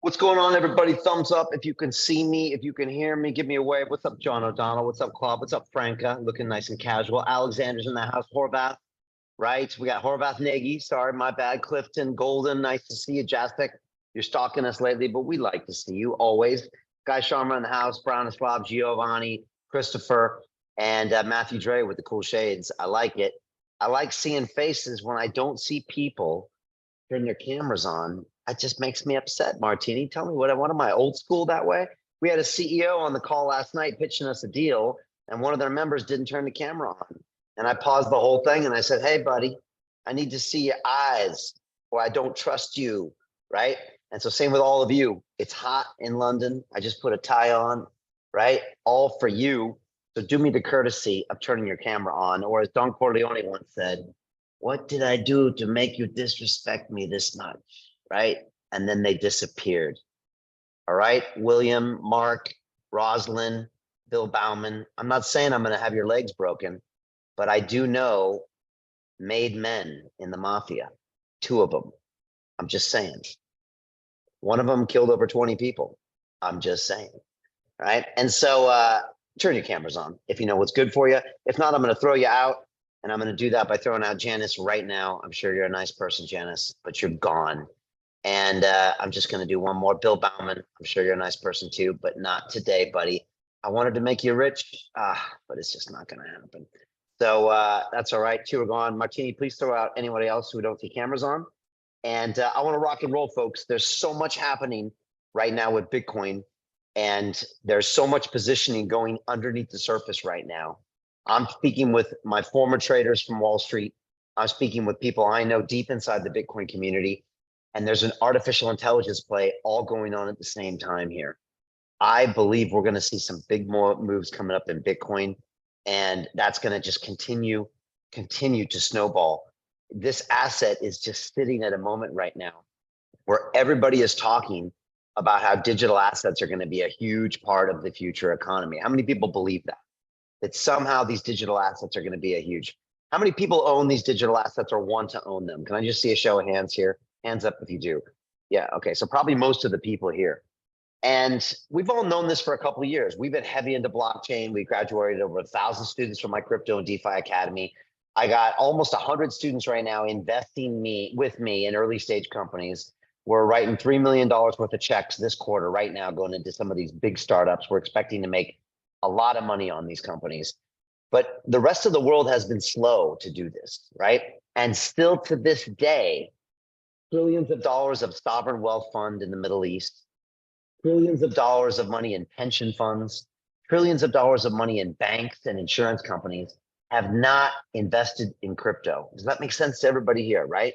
What's going on, everybody? Thumbs up if you can see me, if you can hear me, give me a wave. What's up, John O'Donnell? What's up, Claude? What's up, Franca? Looking nice and casual. Alexander's in the house. Horvath, right? We got Horvath Nagy. Sorry, my bad. Clifton, Golden, nice to see you. Jastic, you're stalking us lately, but we like to see you always. Guy Sharma in the house. Bronislav, Giovanni, Christopher, and Matthew Dre with the cool shades. I like it. I like seeing faces when I don't see people turn their cameras on. It just makes me upset. Martini, tell me what am I old school that way? We had a CEO on the call last night pitching us a deal, and one of their members didn't turn the camera on. And I paused the whole thing and I said, hey, buddy, I need to see your eyes or I don't trust you, right? And so same with all of you. It's hot in London. I just put a tie on, right? All for you. So do me the courtesy of turning your camera on. Or as Don Corleone once said, what did I do to make you disrespect me this much? Right? And then they disappeared. All right, William, Mark, Roslyn, Bill Bauman. I'm not saying I'm going to have your legs broken, but I do know made men in the mafia, 2 of them. I'm just saying. One of them killed over 20 people. I'm just saying. All right. And so turn your cameras on if you know what's good for you. If not, I'm going to throw you out. And I'm going to do that by throwing out Janice right now. I'm sure you're a nice person, Janice, but you're gone. And I'm just going to do one more. Bill Bauman, I'm sure you're a nice person too, but not today, buddy. I wanted to make you rich, but it's just not going to happen. So that's all right. 2 are gone. Martini, please throw out anybody else who don't see cameras on. And I want to rock and roll, folks. There's so much happening right now with Bitcoin. And there's so much positioning going underneath the surface right now. I'm speaking with my former traders from Wall Street. I'm speaking with people I know deep inside the Bitcoin community. And there's an artificial intelligence play all going on at the same time here. I believe we're going to see some big more moves coming up in Bitcoin. And that's going to just continue to snowball. This asset is just sitting at a moment right now where everybody is talking about how digital assets are going to be a huge part of the future economy. How many people believe that? That somehow these digital assets are going to be a huge. How many people own these digital assets or want to own them? Can I just see a show of hands here? Hands up if you do. Yeah, okay, so probably most of the people here. And we've all known this for a couple of years. We've been heavy into blockchain. We graduated over 1,000 students from my crypto and DeFi academy. I got almost 100 students right now investing with me in early stage companies. We're writing $3 million worth of checks this quarter right now going into some of these big startups. We're expecting to make a lot of money on these companies. But the rest of the world has been slow to do this, right? And still to this day, trillions of dollars of sovereign wealth fund in the Middle East, trillions of dollars of money in pension funds, trillions of dollars of money in banks and insurance companies have not invested in crypto. Does that make sense to everybody here, right?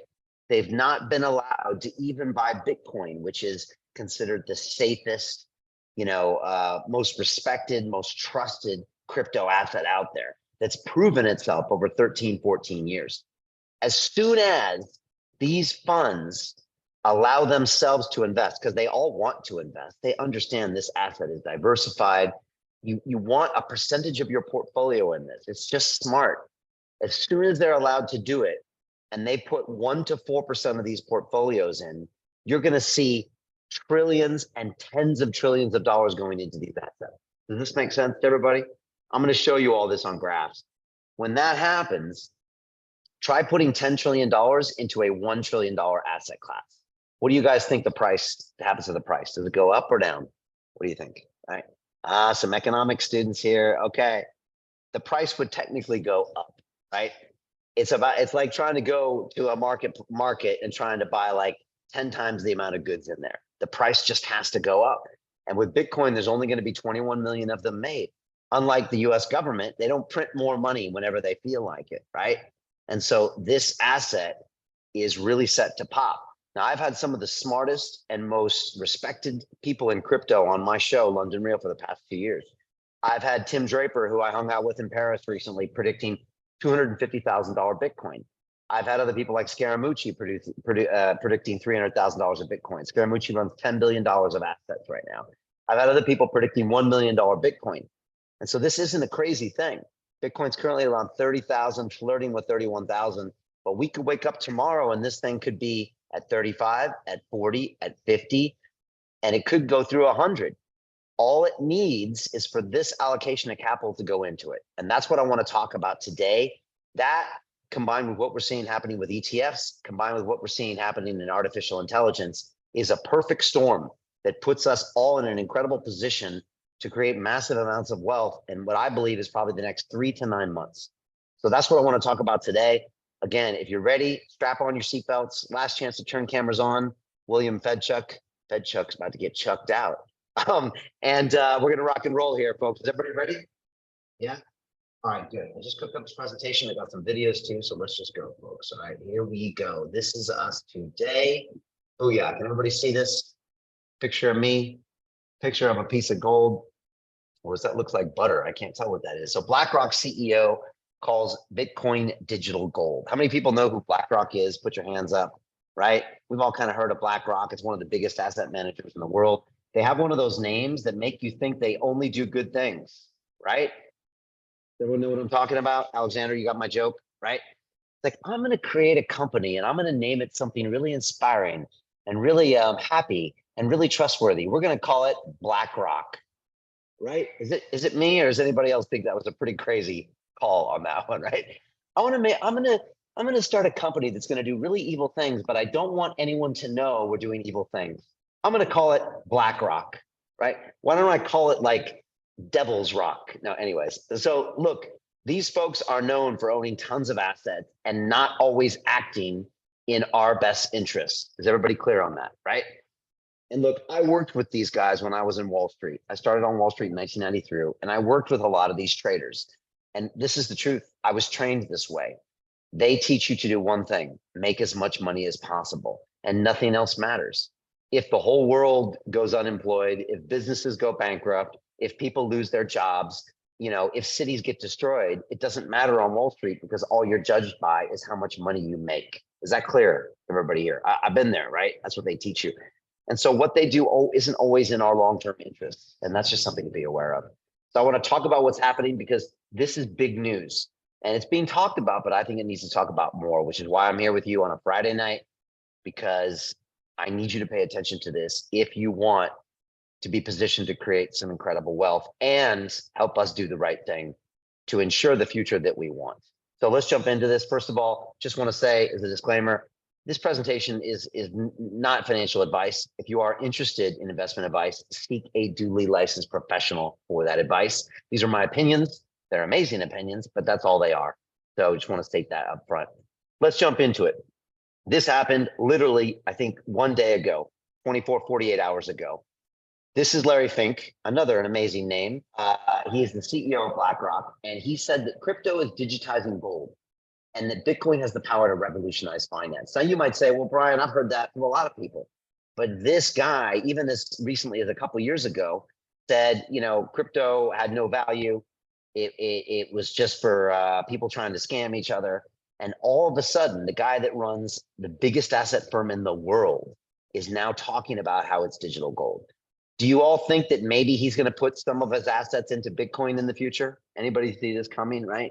They've not been allowed to even buy Bitcoin, which is considered the safest, most respected, most trusted crypto asset out there that's proven itself over 13, 14 years. As soon as these funds allow themselves to invest, because they all want to invest, they understand this asset is diversified. You want a percentage of your portfolio in this. It's just smart. As soon as they're allowed to do it, and they put 1 to 4% of these portfolios in, you're going to see trillions and tens of trillions of dollars going into these assets. Does this make sense to everybody? I'm going to show you all this on graphs. When that happens, try putting $10 trillion into a $1 trillion asset class. What do you guys think the price happens to the price? Does it go up or down? What do you think? Right? Some economic students here. Okay. The price would technically go up, right? It's like trying to go to a market and trying to buy like 10 times the amount of goods in there. The price just has to go up. And with Bitcoin, there's only going to be 21 million of them made. Unlike the US government, they don't print more money whenever they feel like it, right? And so this asset is really set to pop. Now, I've had some of the smartest and most respected people in crypto on my show, London Real, for the past 2 years. I've had Tim Draper, who I hung out with in Paris recently, predicting $250,000 Bitcoin. I've had other people like Scaramucci predicting $300,000 of Bitcoin. Scaramucci runs $10 billion of assets right now. I've had other people predicting $1 million Bitcoin. And so this isn't a crazy thing. Bitcoin's currently around 30,000, flirting with 31,000, but we could wake up tomorrow and this thing could be at 35, at 40, at 50. and it could go through 100. All it needs is for this allocation of capital to go into it. And that's what I want to talk about today. That combined with what we're seeing happening with ETFs, combined with what we're seeing happening in artificial intelligence, is a perfect storm that puts us all in an incredible position to create massive amounts of wealth in what I believe is probably the next 3 to 9 months. So that's what I want to talk about today. Again, if you're ready, strap on your seatbelts. Last chance to turn cameras on. William Fedchuk's about to get chucked out. We're gonna rock and roll here, folks. Is everybody ready? Yeah. All right, good. I just cooked up this presentation. I got some videos too, so let's just go, folks. All right, here we go. This is us today. Oh yeah, can everybody see this? Picture of me, picture of a piece of gold. Or does that look like butter? I can't tell what that is. So BlackRock's CEO calls Bitcoin digital gold. How many people know who BlackRock is? Put your hands up, right? We've all kind of heard of BlackRock. It's one of the biggest asset managers in the world. They have one of those names that make you think they only do good things, right? Everyone know what I'm talking about? Alexander, you got my joke, right? It's like, I'm going to create a company and I'm going to name it something really inspiring and really happy and really trustworthy. We're going to call it BlackRock, right? Is it me, or does anybody else think that was a pretty crazy call on that one, right? I'm going to start a company that's going to do really evil things, but I don't want anyone to know we're doing evil things. I'm going to call it BlackRock, right? Why don't I call it like Devil's Rock? No, anyways. So look, these folks are known for owning tons of assets and not always acting in our best interests. Is everybody clear on that, right? And look, I worked with these guys when I was in Wall Street. I started on Wall Street in 1993, and I worked with a lot of these traders. And this is the truth. I was trained this way. They teach you to do one thing: make as much money as possible, and nothing else matters. If the whole world goes unemployed, if businesses go bankrupt, if people lose their jobs, if cities get destroyed, it doesn't matter on Wall Street, because all you're judged by is how much money you make. Is that clear, everybody here? I've been there, right? That's what they teach you. And so what they do isn't always in our long-term interests. And that's just something to be aware of. So I want to talk about what's happening, because this is big news and it's being talked about, but I think it needs to talk about more, which is why I'm here with you on a Friday night, because I need you to pay attention to this if you want to be positioned to create some incredible wealth and help us do the right thing to ensure the future that we want. So let's jump into this. First of all, just want to say as a disclaimer, this presentation is not financial advice. If you are interested in investment advice, seek a duly licensed professional for that advice. These are my opinions. They're amazing opinions, but that's all they are. So I just want to state that up front. Let's jump into it. This happened literally, I think, one day ago, 48 hours ago. This is Larry Fink, an amazing name. He is the CEO of BlackRock, and he said that crypto is digitizing gold and that Bitcoin has the power to revolutionize finance. Now you might say, well, Brian, I've heard that from a lot of people, but this guy, even as recently as a couple of years ago, said, crypto had no value. It was just for people trying to scam each other. And all of a sudden, the guy that runs the biggest asset firm in the world is now talking about how it's digital gold. Do you all think that maybe he's going to put some of his assets into Bitcoin in the future? Anybody see this coming, right?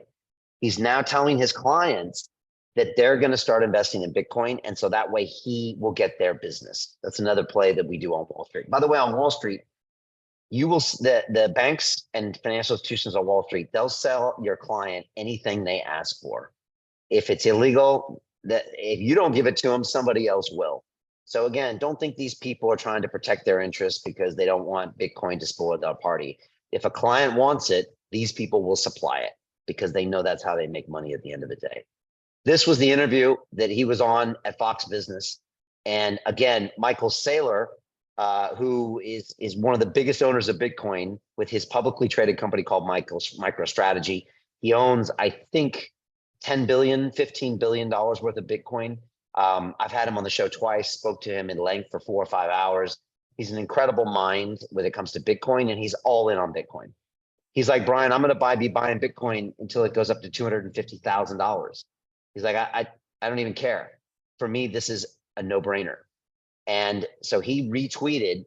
He's now telling his clients that they're going to start investing in Bitcoin. And so that way he will get their business. That's another play that we do on Wall Street. By the way, on Wall Street, the banks and financial institutions on Wall Street, they'll sell your client anything they ask for. If it's illegal, if you don't give it to them, somebody else will. So again, don't think these people are trying to protect their interests because they don't want Bitcoin to spoil their party. If a client wants it, these people will supply it because they know that's how they make money at the end of the day. This was the interview that he was on at Fox Business. And again, Michael Saylor, who is one of the biggest owners of Bitcoin with his publicly traded company called MicroStrategy. He owns, I think, $10 billion, $15 billion worth of Bitcoin. I've had him on the show twice, spoke to him in length for 4 or 5 hours. He's an incredible mind when it comes to Bitcoin, and he's all in on Bitcoin. He's like, Brian, I'm going to be buying Bitcoin until it goes up to $250,000. He's like, I don't even care. For me, this is a no-brainer. And so he retweeted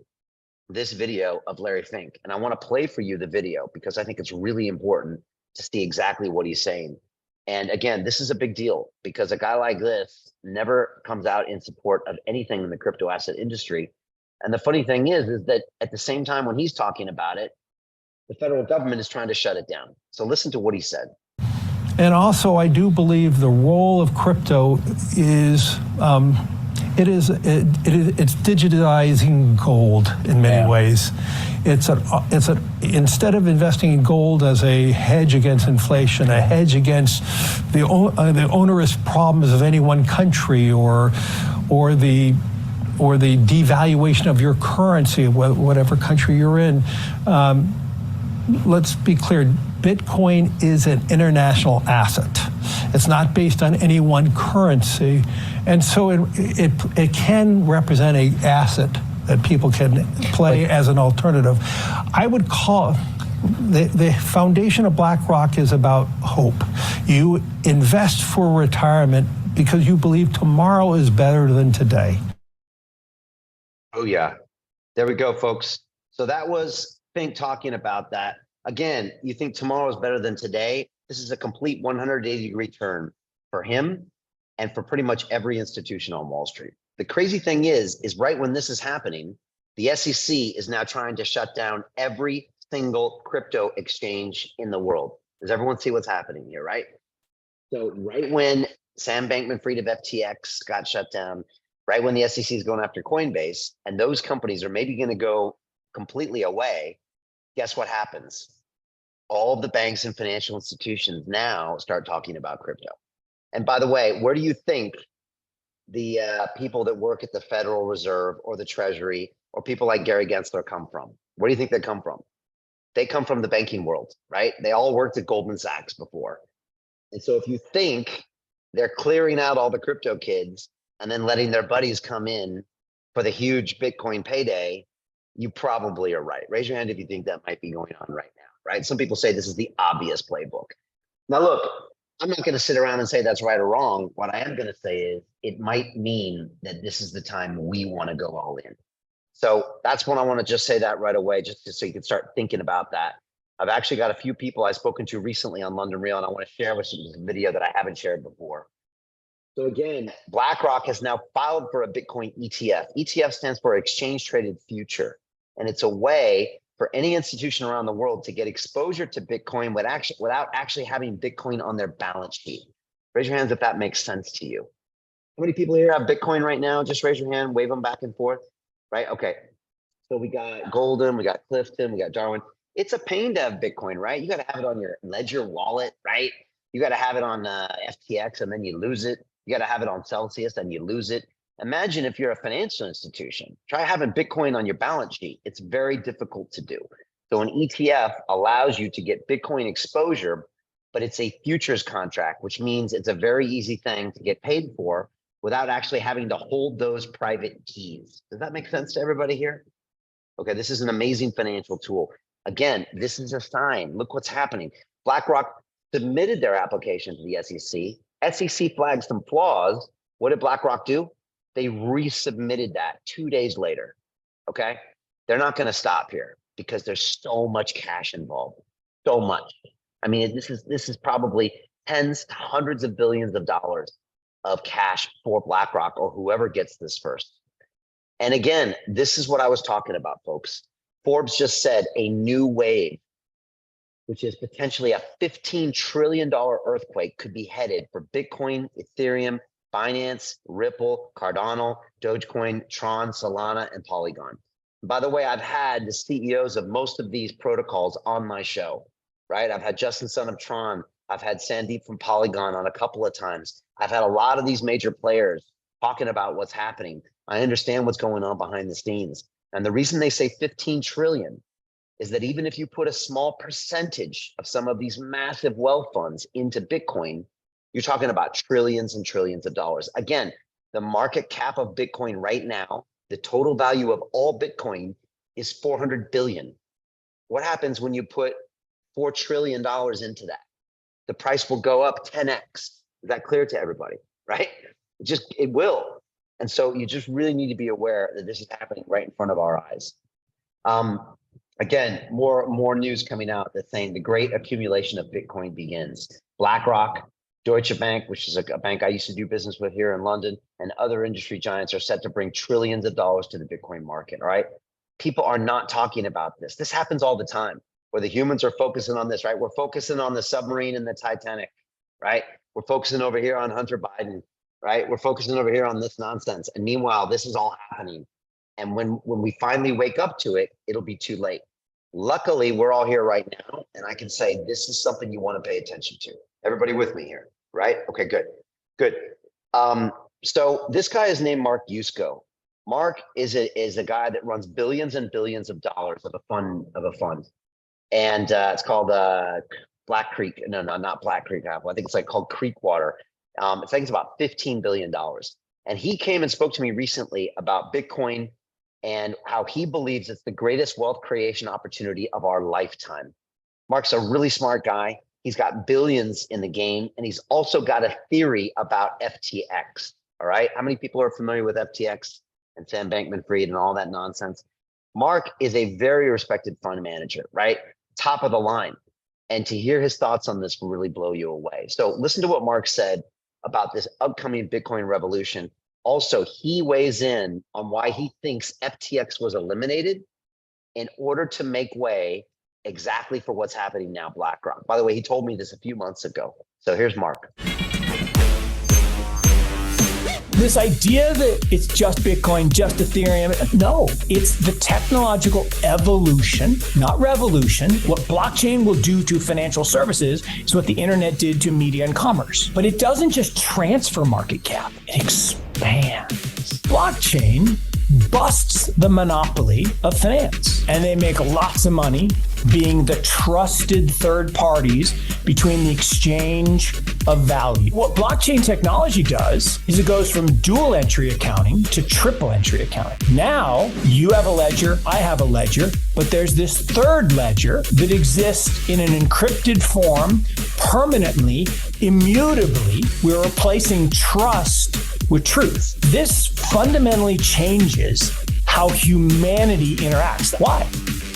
this video of Larry Fink. And I want to play for you the video because I think it's really important to see exactly what he's saying. And again, this is a big deal because a guy like this never comes out in support of anything in the crypto asset industry. And the funny thing is that at the same time when he's talking about it, the federal government is trying to shut it down. So listen to what he said. And also, I do believe the role of crypto is it's digitizing gold in many ways. Instead of investing in gold as a hedge against inflation, a hedge against the onerous problems of any one country, or the devaluation of your currency, whatever country you're in. Let's be clear, Bitcoin is an international asset. It's not based on any one currency. And so it can represent an asset that people can play as an alternative. I would call the foundation of BlackRock is about hope. You invest for retirement because you believe tomorrow is better than today. Oh yeah, there we go, folks. So that was Fink talking about that. Again, you think tomorrow is better than today. This is a complete 180-degree turn for him and for pretty much every institution on Wall Street. The crazy thing is right when this is happening, the SEC is now trying to shut down every single crypto exchange in the world. Does everyone see what's happening here, right? So right when Sam Bankman-Fried of FTX got shut down, right when the SEC is going after Coinbase, and those companies are maybe going to go completely away, guess what happens? All of the banks and financial institutions now start talking about crypto. And by the way, where do you think the people that work at the Federal Reserve or the Treasury or people like Gary Gensler come from? Where do you think they come from? They come from the banking world, right? They all worked at Goldman Sachs before. And so if you think they're clearing out all the crypto kids and then letting their buddies come in for the huge Bitcoin payday, you probably are right. Raise your hand if you think that might be going on right now, right? Some people say this is the obvious playbook. Now, look, I'm not going to sit around and say that's right or wrong. What I am going to say is it might mean that this is the time we want to go all in. So that's when I want to just say that right away, just so you can start thinking about that. I've actually got a few people I've spoken to recently on London Real, and I want to share with you a video that I haven't shared before. So again, BlackRock has now filed for a Bitcoin ETF. ETF stands for Exchange Traded Future. And it's a way for any institution around the world to get exposure to Bitcoin without actually having Bitcoin on their balance sheet. Raise your hands if that makes sense to you. How many people here have Bitcoin right now? Just raise your hand, wave them back and forth, right? Okay. So we got Golden, we got Clifton, we got Darwin. It's a pain to have Bitcoin, right? You got to have it on your Ledger wallet, right? You got to have it on FTX and then you lose it. You got to have it on Celsius and you lose it. Imagine if you're a financial institution, try having Bitcoin on your balance sheet. It's very difficult to do. So an ETF allows you to get Bitcoin exposure, but it's a futures contract, which means it's a very easy thing to get paid for without actually having to hold those private keys. Does that make sense to everybody here? Okay, this is an amazing financial tool. Again, this is a sign. Look what's happening. BlackRock submitted their application to the SEC. SEC flagged some flaws. What did BlackRock do? They resubmitted that 2 days later. Okay, they're not going to stop here because there's so much cash involved. So much. I mean, this is probably tens to hundreds of billions of dollars of cash for BlackRock or whoever gets this first. And again, this is what I was talking about, folks. Forbes just said a new wave, which is potentially a $15 trillion earthquake, could be headed for Bitcoin, Ethereum, Binance, Ripple, Cardano, Dogecoin, Tron, Solana, and Polygon. By the way, I've had the CEOs of most of these protocols on my show, right? I've had Justin Son of Tron. I've had Sandeep from Polygon on a couple of times. I've had a lot of these major players talking about what's happening. I understand what's going on behind the scenes. And the reason they say 15 trillion is that even if you put a small percentage of some of these massive wealth funds into Bitcoin, you're talking about trillions and trillions of dollars. Again, the market cap of Bitcoin right now, the total value of all Bitcoin is 400 billion. What happens when you put $4 trillion into that? The price will go up 10x. Is that clear to everybody, right? It will. And so you just really need to be aware that this is happening right in front of our eyes. Again, more news coming out that's saying the great accumulation of Bitcoin begins. BlackRock Deutsche Bank, which is a bank I used to do business with here in London, and other industry giants are set to bring trillions of dollars to the Bitcoin market. All right. People are not talking about this. This happens all the time where the humans are focusing on this, right? We're focusing on the submarine and the Titanic, right? We're focusing over here on Hunter Biden, right? We're focusing over here on this nonsense. And meanwhile, this is all happening. And when we finally wake up to it, it'll be too late. Luckily, we're all here right now. And I can say, this is something you want to pay attention to. Everybody with me here, right? Okay, good, good. So this guy is named Mark Yusko. Mark is a guy that runs billions and billions of dollars of a fund. And it's called Black Creek. No, not Black Creek Apple. I think it's like called Creekwater. I think it's about $15 billion. And he came and spoke to me recently about Bitcoin and how he believes it's the greatest wealth creation opportunity of our lifetime. Mark's a really smart guy. He's got billions in the game, and he's also got a theory about FTX. All right. How many people are familiar with FTX and Sam Bankman-Fried and all that nonsense? Mark is a very respected fund manager, right? Top of the line. And to hear his thoughts on this will really blow you away. So listen to what Mark said about this upcoming Bitcoin revolution. Also, he weighs in on why he thinks FTX was eliminated in order to make way exactly for what's happening now, BlackRock. By the way, he told me this a few months ago. So here's Mark. This idea that it's just Bitcoin, just Ethereum, no, it's the technological evolution, not revolution. What blockchain will do to financial services is what the internet did to media and commerce. But it doesn't just transfer market cap, it expands. Blockchain busts the monopoly of finance, and they make lots of money being the trusted third parties between the exchange of value. What blockchain technology does is it goes from dual entry accounting to triple entry accounting. Now you have a ledger, I have a ledger, but there's this third ledger that exists in an encrypted form permanently, immutably. We're replacing trust with truth. This fundamentally changes how humanity interacts. Why?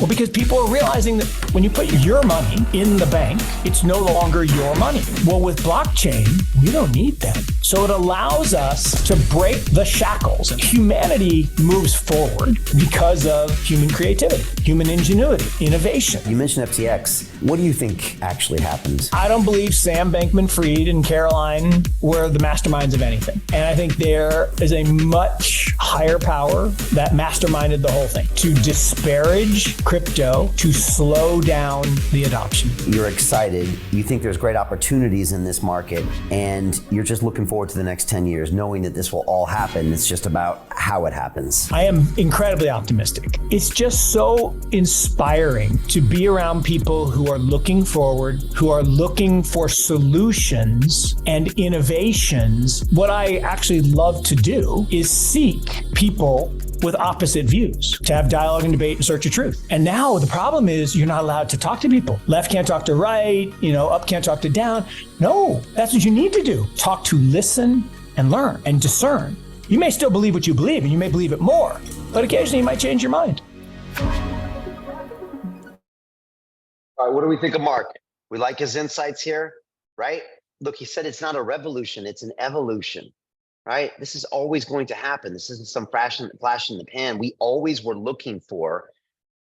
Well, because people are realizing that when you put your money in the bank, it's no longer your money. Well, with blockchain, we don't need them. So it allows us to break the shackles. Humanity moves forward because of human creativity, human ingenuity, innovation. You mentioned FTX. What do you think actually happened? I don't believe Sam Bankman-Fried and Caroline were the masterminds of anything. And I think there is a much higher power that masterminded the whole thing to disparage crypto, to slow down the adoption. You're excited. You think there's great opportunities in this market, and you're just looking forward to the next 10 years, knowing that this will all happen. It's just about how it happens. I am incredibly optimistic. It's just so inspiring to be around people who are looking forward, who are looking for solutions and innovations. What I actually love to do is seek people with opposite views, to have dialogue and debate and search of truth. And now the problem is you're not allowed to talk to people. Left can't talk to right, up can't talk to down. No, that's what you need to do. Talk to listen and learn and discern. You may still believe what you believe, and you may believe it more, but occasionally you might change your mind. All right, what do we think of Mark? We like his insights here, right? Look, he said it's not a revolution, it's an evolution. Right? This is always going to happen. This isn't some flash in the pan. We always were looking for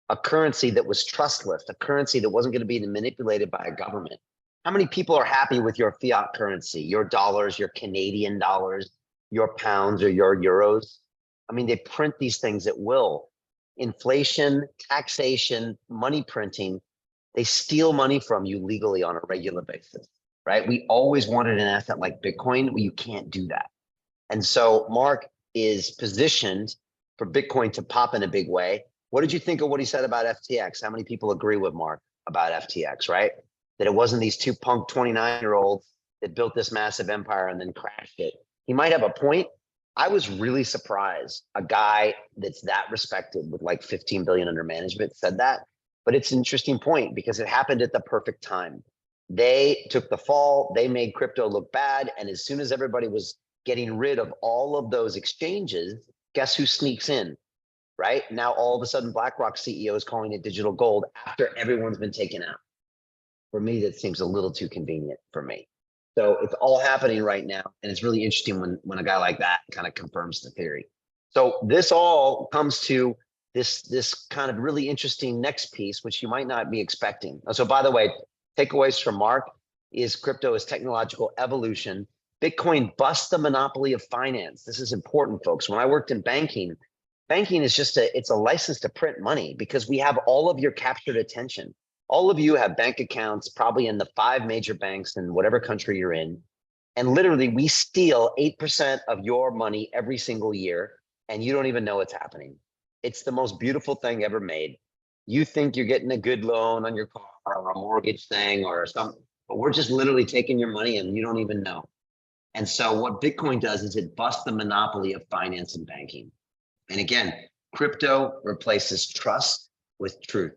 a currency that was trustless, a currency that wasn't going to be manipulated by a government. How many people are happy with your fiat currency, your dollars, your Canadian dollars, your pounds, or your euros? I mean, they print these things at will. Inflation, taxation, money printing, they steal money from you legally on a regular basis, right? We always wanted an asset like Bitcoin. Well, you can't do that. And so Mark is positioned for Bitcoin to pop in a big way. What did you think of what he said about FTX? How many people agree with Mark about FTX, right? That it wasn't these two punk 29-year-olds that built this massive empire and then crashed it. He might have a point. I was really surprised a guy that's that respected with like 15 billion under management said that. But it's an interesting point because it happened at the perfect time. They took the fall, they made crypto look bad. And as soon as everybody was getting rid of all of those exchanges, guess who sneaks in, right? Now, all of a sudden, BlackRock's CEO is calling it digital gold after everyone's been taken out. For me, that seems a little too convenient for me. So it's all happening right now. And it's really interesting when a guy like that kind of confirms the theory. So this all comes to this kind of really interesting next piece, which you might not be expecting. So by the way, takeaways from Mark is crypto is technological evolution. Bitcoin busts the monopoly of finance. This is important, folks. When I worked in banking, banking is just it's a license to print money because we have all of your captured attention. All of you have bank accounts, probably in the 5 major banks in whatever country you're in. And literally we steal 8% of your money every single year, and you don't even know it's happening. It's the most beautiful thing ever made. You think you're getting a good loan on your car or a mortgage thing or something, but we're just literally taking your money and you don't even know. And so what Bitcoin does is it busts the monopoly of finance and banking. And again, crypto replaces trust with truth.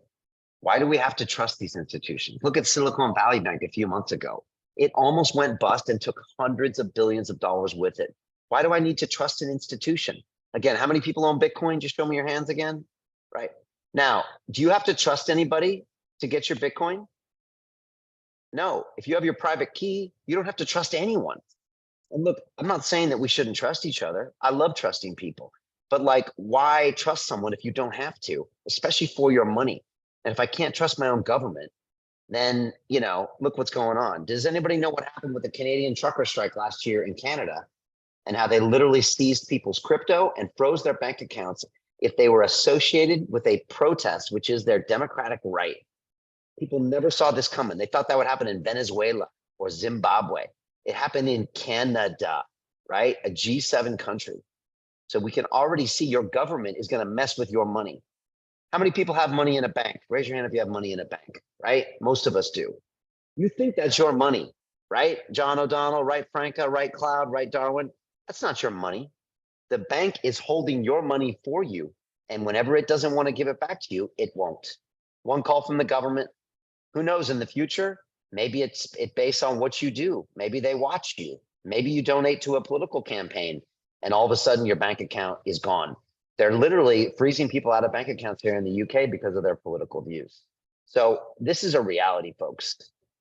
Why do we have to trust these institutions? Look at Silicon Valley Bank a few months ago. It almost went bust and took hundreds of billions of dollars with it. Why do I need to trust an institution? Again, how many people own Bitcoin? Just show me your hands again. Right now, do you have to trust anybody to get your Bitcoin? No. If you have your private key, you don't have to trust anyone. And look, I'm not saying that we shouldn't trust each other. I love trusting people, but like, why trust someone if you don't have to, especially for your money? And if I can't trust my own government, then, you know, look what's going on. Does anybody know what happened with the Canadian trucker strike last year in Canada and how they literally seized people's crypto and froze their bank accounts if they were associated with a protest, which is their democratic right? People never saw this coming. They thought that would happen in Venezuela or Zimbabwe. It happened in Canada, right? A G7 country. So we can already see your government is going to mess with your money. How many people have money in a bank? Raise your hand if you have money in a bank, right? Most of us do. You think that's your money, right? John O'Donnell, right? Franca, right? Cloud, right? Darwin. That's not your money. The bank is holding your money for you. And whenever it doesn't want to give it back to you, it won't. One call from the government. Who knows in the future? Maybe it's based on what you do. Maybe they watch you. Maybe you donate to a political campaign and all of a sudden your bank account is gone. They're literally freezing people out of bank accounts here in the UK because of their political views. So this is a reality, folks.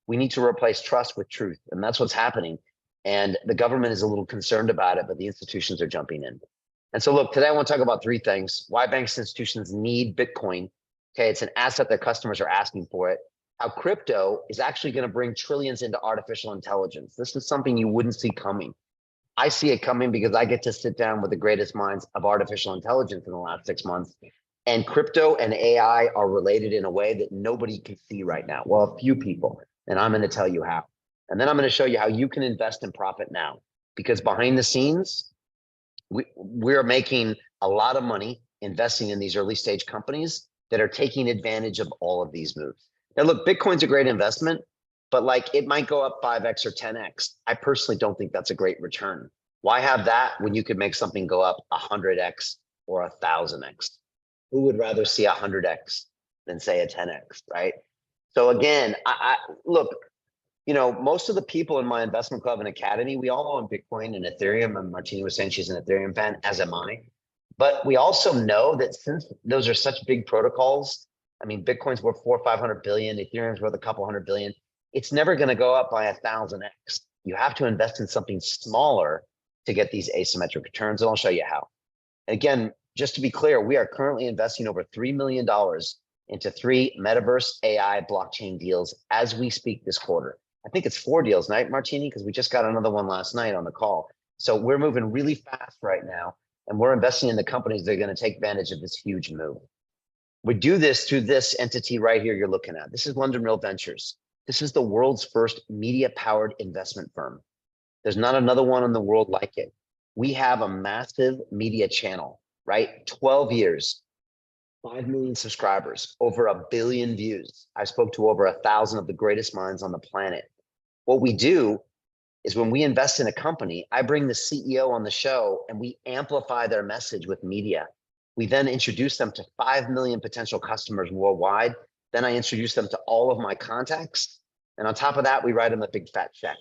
We need to replace trust with truth, and that's what's happening. And the government is a little concerned about it, but the institutions are jumping in. And so look, today I want to talk about 3 things. Why banks and institutions need Bitcoin. Okay, it's an asset that customers are asking for it. How crypto is actually going to bring trillions into artificial intelligence. This is something you wouldn't see coming. I see it coming because I get to sit down with the greatest minds of artificial intelligence in the last 6 months. And crypto and AI are related in a way that nobody can see right now. Well, a few people, and I'm going to tell you how. And then I'm going to show you how you can invest and profit now. Because behind the scenes, we're making a lot of money investing in these early stage companies that are taking advantage of all of these moves. Now, look, Bitcoin's a great investment, but like it might go up 5x or 10x. I personally don't think that's a great return. Why have that when you could make something go up 100x or 1000x? Who would rather see 100x than say a 10x, right? So again, I look, you know, most of the people in my investment club and academy, we all own Bitcoin and Ethereum, and Martina was saying she's an Ethereum fan, as am I. But we also know that since those are such big protocols, I mean, Bitcoin's worth 400 or 500 billion, Ethereum's worth a couple hundred billion. It's never going to go up by 1000x. You have to invest in something smaller to get these asymmetric returns, and I'll show you how. And again, just to be clear, we are currently investing over $3 million into 3 metaverse AI blockchain deals as we speak this quarter. I think it's 4 deals, right, Martini? Because we just got another one last night on the call. So we're moving really fast right now, and we're investing in the companies that are going to take advantage of this huge move. We do this through this entity right here you're looking at. This is London Real Ventures. This is the world's first media-powered investment firm. There's not another one in the world like it. We have a massive media channel, right? 12 years, 5 million subscribers, over 1 billion views. I spoke to over 1,000 of the greatest minds on the planet. What we do is when we invest in a company, I bring the CEO on the show and we amplify their message with media. We then introduce them to 5 million potential customers worldwide. Then I introduce them to all of my contacts. And on top of that, we write them a big fat check.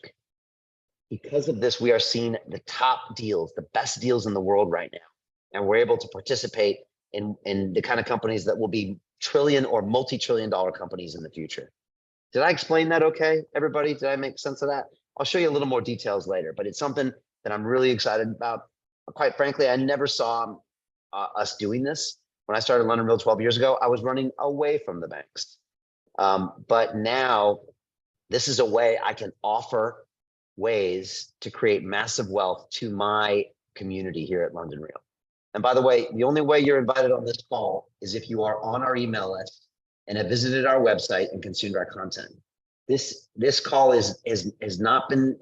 Because of this, we are seeing the top deals, the best deals in the world right now. And we're able to participate in the kind of companies that will be trillion or multi-trillion dollar companies in the future. Did I explain that okay, everybody? Did I make sense of that? I'll show you a little more details later, but it's something that I'm really excited about. Quite frankly, I never saw us doing this. When I started London Real 12 years ago, I was running away from the banks. But now this is a way I can offer ways to create massive wealth to my community here at London Real. And by the way, the only way you're invited on this call is if you are on our email list and have visited our website and consumed our content. This call has not been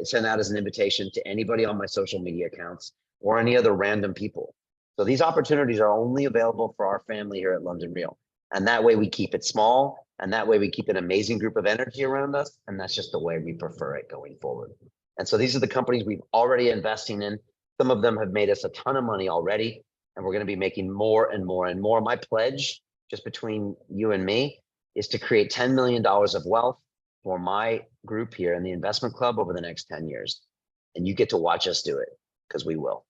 sent out as an invitation to anybody on my social media accounts or any other random people. So these opportunities are only available for our family here at London Real. And that way we keep it small, and that way we keep an amazing group of energy around us. And that's just the way we prefer it going forward. And so these are the companies we've already investing in. Some of them have made us a ton of money already, and we're going to be making more and more and more. My pledge, just between you and me, is to create $10 million of wealth for my group here in the investment club over the next 10 years. And you get to watch us do it, because we will.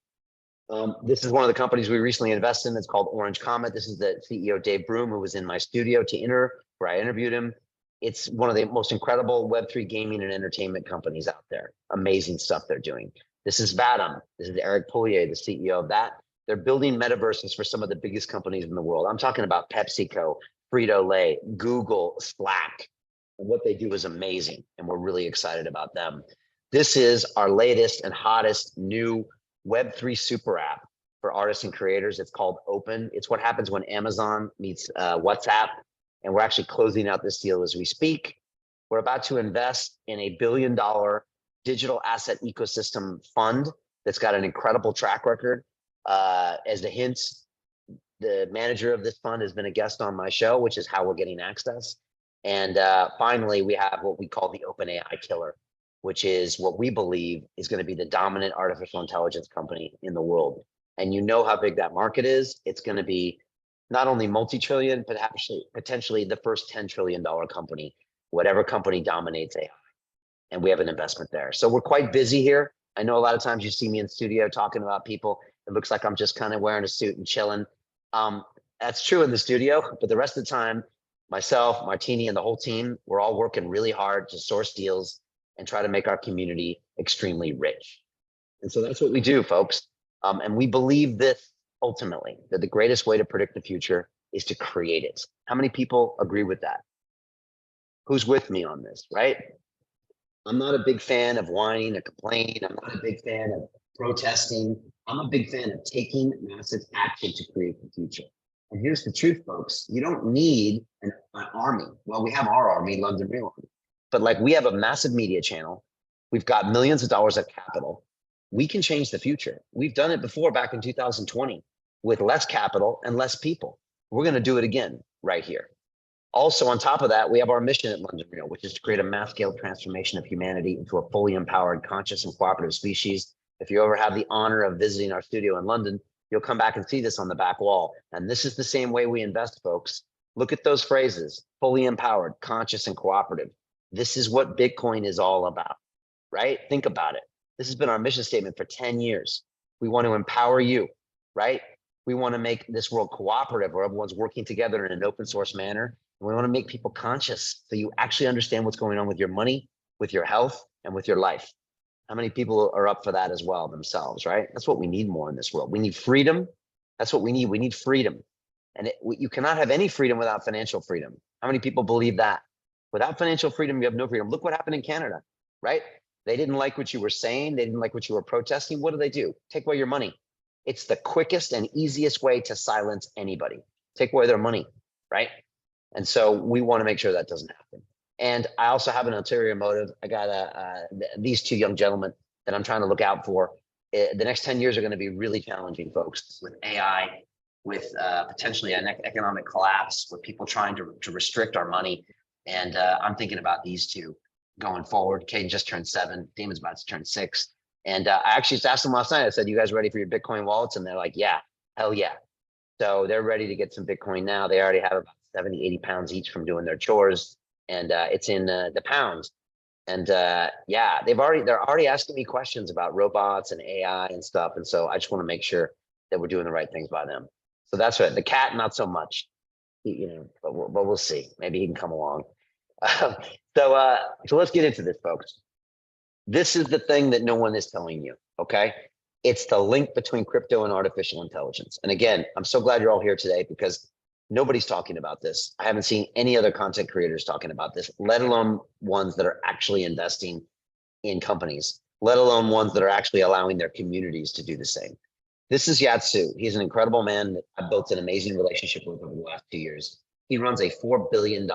This is one of the companies we recently invested in. It's called Orange Comet. This is the CEO, Dave Broom, who was in my studio where I interviewed him. It's one of the most incredible Web3 gaming and entertainment companies out there. Amazing stuff they're doing. This is Vadim. This is Eric Poulier, the CEO of that. They're building metaverses for some of the biggest companies in the world. I'm talking about PepsiCo, Frito-Lay, Google, Slack. And what they do is amazing, and we're really excited about them. This is our latest and hottest new Web3 super app for artists and creators. It's called Open. It's what happens when Amazon meets WhatsApp, and we're actually closing out this deal as we speak. We're about to invest in a $1 billion digital asset ecosystem fund that's got an incredible track record. As a hint, the manager of this fund has been a guest on my show, which is how we're getting access. And finally, we have what we call the OpenAI killer, which is what we believe is going to be the dominant artificial intelligence company in the world. And you know how big that market is. It's going to be not only multi-trillion, but actually potentially the first $10 trillion company, whatever company dominates AI. And we have an investment there. So we're quite busy here. I know a lot of times you see me in studio talking about people. It looks like I'm just kind of wearing a suit and chilling. That's true in the studio, but the rest of the time, myself, Martini, and the whole team, we're all working really hard to source deals and try to make our community extremely rich. And so that's what we do, folks. And we believe this ultimately, that the greatest way to predict the future is to create it. How many people agree with that? Who's with me on this, right? I'm not a big fan of whining or complaining. I'm not a big fan of protesting. I'm a big fan of taking massive action to create the future. And here's the truth, folks. You don't need an army. Well, we have our army, London Real Army. But like, we have a massive media channel. We've got millions of dollars of capital. We can change the future. We've done it before back in 2020 with less capital and less people. We're going to do it again right here. Also, on top of that, we have our mission at London Real, which is to create a mass scale transformation of humanity into a fully empowered, conscious, and cooperative species. If you ever have the honor of visiting our studio in London, you'll come back and see this on the back wall. And this is the same way we invest, folks. Look at those phrases: fully empowered, conscious, and cooperative. This is what Bitcoin is all about, right? Think about it. This has been our mission statement for 10 years. We want to empower you, right? We want to make this world cooperative, where everyone's working together in an open source manner. And we want to make people conscious, so you actually understand what's going on with your money, with your health, and with your life. How many people are up for that as well themselves, right? That's what we need more in this world. We need freedom. That's what we need. We need freedom. And you cannot have any freedom without financial freedom. How many people believe that? Without financial freedom, you have no freedom. Look what happened in Canada, right? They didn't like what you were saying. They didn't like what you were protesting. What do? Take away your money. It's the quickest and easiest way to silence anybody. Take away their money, right? And so we want to make sure that doesn't happen. And I also have an ulterior motive. I got these two young gentlemen that I'm trying to look out for. The next 10 years are going to be really challenging, folks, with AI, with potentially an economic collapse, with people trying to restrict our money. And I'm thinking about these two going forward. Caden just turned 7. Damon's about to turn 6. And I actually just asked them last night. I said, "You guys ready for your Bitcoin wallets?" And they're like, "Yeah, hell yeah." So they're ready to get some Bitcoin now. They already have about 70, 80 pounds each from doing their chores. And it's in the pounds. And yeah, they're already asking me questions about robots and AI and stuff. And so I just want to make sure that we're doing the right things by them. So that's right. The cat, not so much, but we'll see. Maybe he can come along. So let's get into this, folks. This is the thing that no one is telling you, okay? It's the link between crypto and artificial intelligence. And again, I'm so glad you're all here today because nobody's talking about this. I haven't seen any other content creators talking about this, let alone ones that are actually investing in companies, let alone ones that are actually allowing their communities to do the same. This is Yatsu. He's an incredible man that I've built an amazing relationship with over the last 2 years. He runs a $4 billion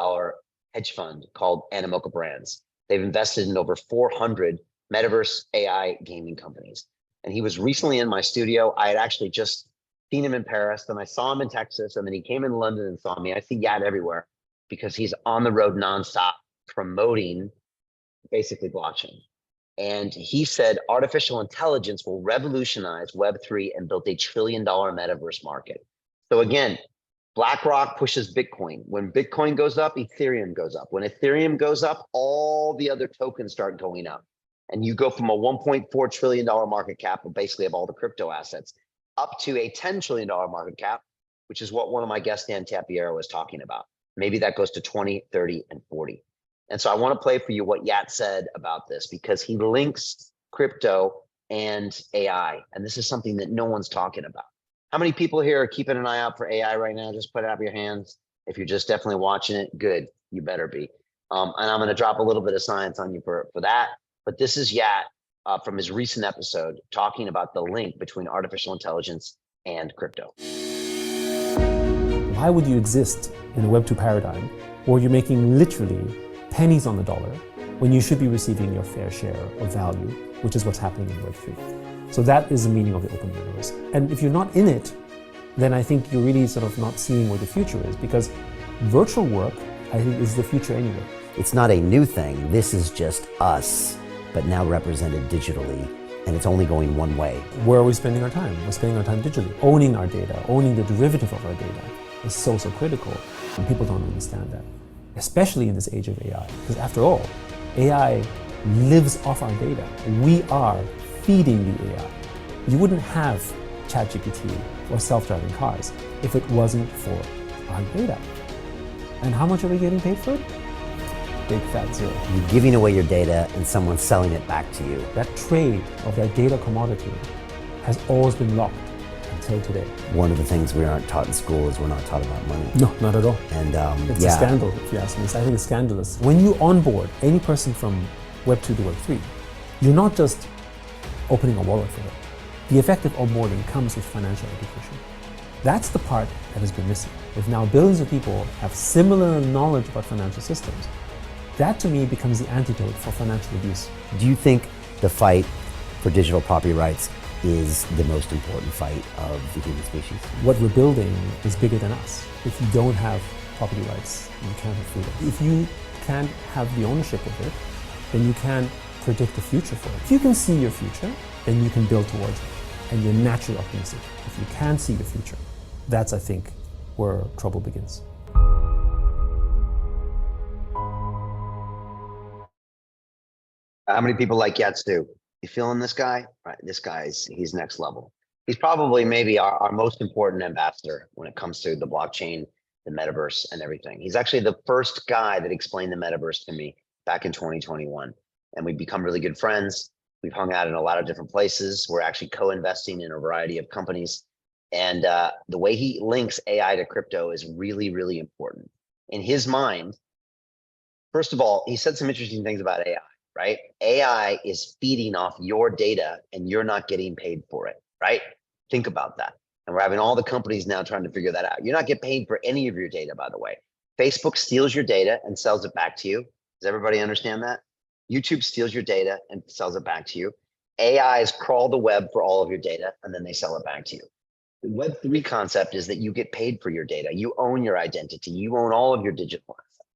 hedge fund called Animoca Brands. They've invested in over 400 metaverse AI gaming companies. And he was recently in my studio. I had actually just seen him in Paris, then I saw him in Texas, and then he came in London and saw me. I see Yat everywhere because he's on the road nonstop promoting basically blockchain. And he said artificial intelligence will revolutionize Web3 and build $1 trillion metaverse market. So again, BlackRock pushes Bitcoin. When Bitcoin goes up, Ethereum goes up. When Ethereum goes up, all the other tokens start going up. And you go from a $1.4 trillion market cap, basically of all the crypto assets, up to a $10 trillion market cap, which is what one of my guests, Dan Tapiero, was talking about. Maybe that goes to 20, 30, and 40. And so I want to play for you what Yat said about this because he links crypto and AI. And this is something that no one's talking about. How many people here are keeping an eye out for AI right now? Just put it up your hands. If you're just definitely watching it, good. You better be. And I'm going to drop a little bit of science on you for that. But this is Yat from his recent episode talking about the link between artificial intelligence and crypto. Why would you exist in the Web2 paradigm where you're making literally pennies on the dollar when you should be receiving your fair share of value, which is what's happening in Web3. So that is the meaning of the open universe. And if you're not in it, then I think you're really sort of not seeing where the future is, because virtual work, I think, is the future anyway. It's not a new thing. This is just us, but now represented digitally, and it's only going one way. Where are we spending our time? We're spending our time digitally. Owning our data, owning the derivative of our data is so critical, and people don't understand that, especially in this age of AI. Because after all, AI lives off our data. We are feeding the AI. You wouldn't have ChatGPT or self-driving cars if it wasn't for our data. And how much are we getting paid for it? Big fat zero. You're giving away your data and someone's selling it back to you. That trade of that data commodity has always been locked until today. One of the things we aren't taught in school is we're not taught about money. No, not at all. And it's a scandal, if you ask me. I think it's scandalous. When you onboard any person from Web 2 to Web 3, you're not just opening a wallet for them. The effective onboarding comes with financial education. That's the part that has been missing. If now billions of people have similar knowledge about financial systems, that to me becomes the antidote for financial abuse. Do you think the fight for digital property rights is the most important fight of the human species? What we're building is bigger than us. If you don't have property rights, you can't have freedom. If you can't have the ownership of it, then you can't predict the future for it. If you can see your future, then you can build towards it. And you're naturally optimistic. If you can't see the future, that's, I think, where trouble begins. How many people like Yatsu? You feeling this guy? Right, this guy's, he's next level. He's probably maybe our most important ambassador when it comes to the blockchain, the metaverse, and everything. He's actually the first guy that explained the metaverse to me back in 2021. And we've become really good friends. We've hung out in a lot of different places. We're actually co-investing in a variety of companies. And the way he links AI to crypto is really, really important. In his mind, first of all, he said some interesting things about AI, right? AI is feeding off your data and you're not getting paid for it, right? Think about that. And we're having all the companies now trying to figure that out. You're not getting paid for any of your data, by the way. Facebook steals your data and sells it back to you. Does everybody understand that? YouTube steals your data and sells it back to you. AIs crawl the web for all of your data and then they sell it back to you. The Web3 concept is that you get paid for your data. You own your identity. You own all of your digital assets.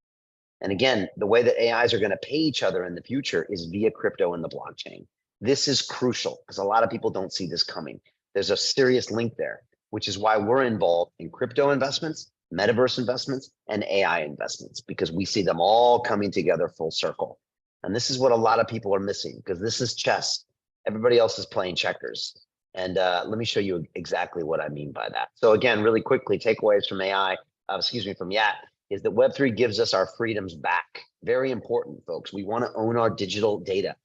And again, the way that AIs are going to pay each other in the future is via crypto and the blockchain. This is crucial because a lot of people don't see this coming. There's a serious link there, which is why we're involved in crypto investments, metaverse investments, and AI investments, because we see them all coming together full circle. And this is what a lot of people are missing because this is chess. Everybody else is playing checkers. And let me show you exactly what I mean by that. So again, really quickly, takeaways from from Yat, is that Web3 gives us our freedoms back. Very important, folks. We want to own our digital data.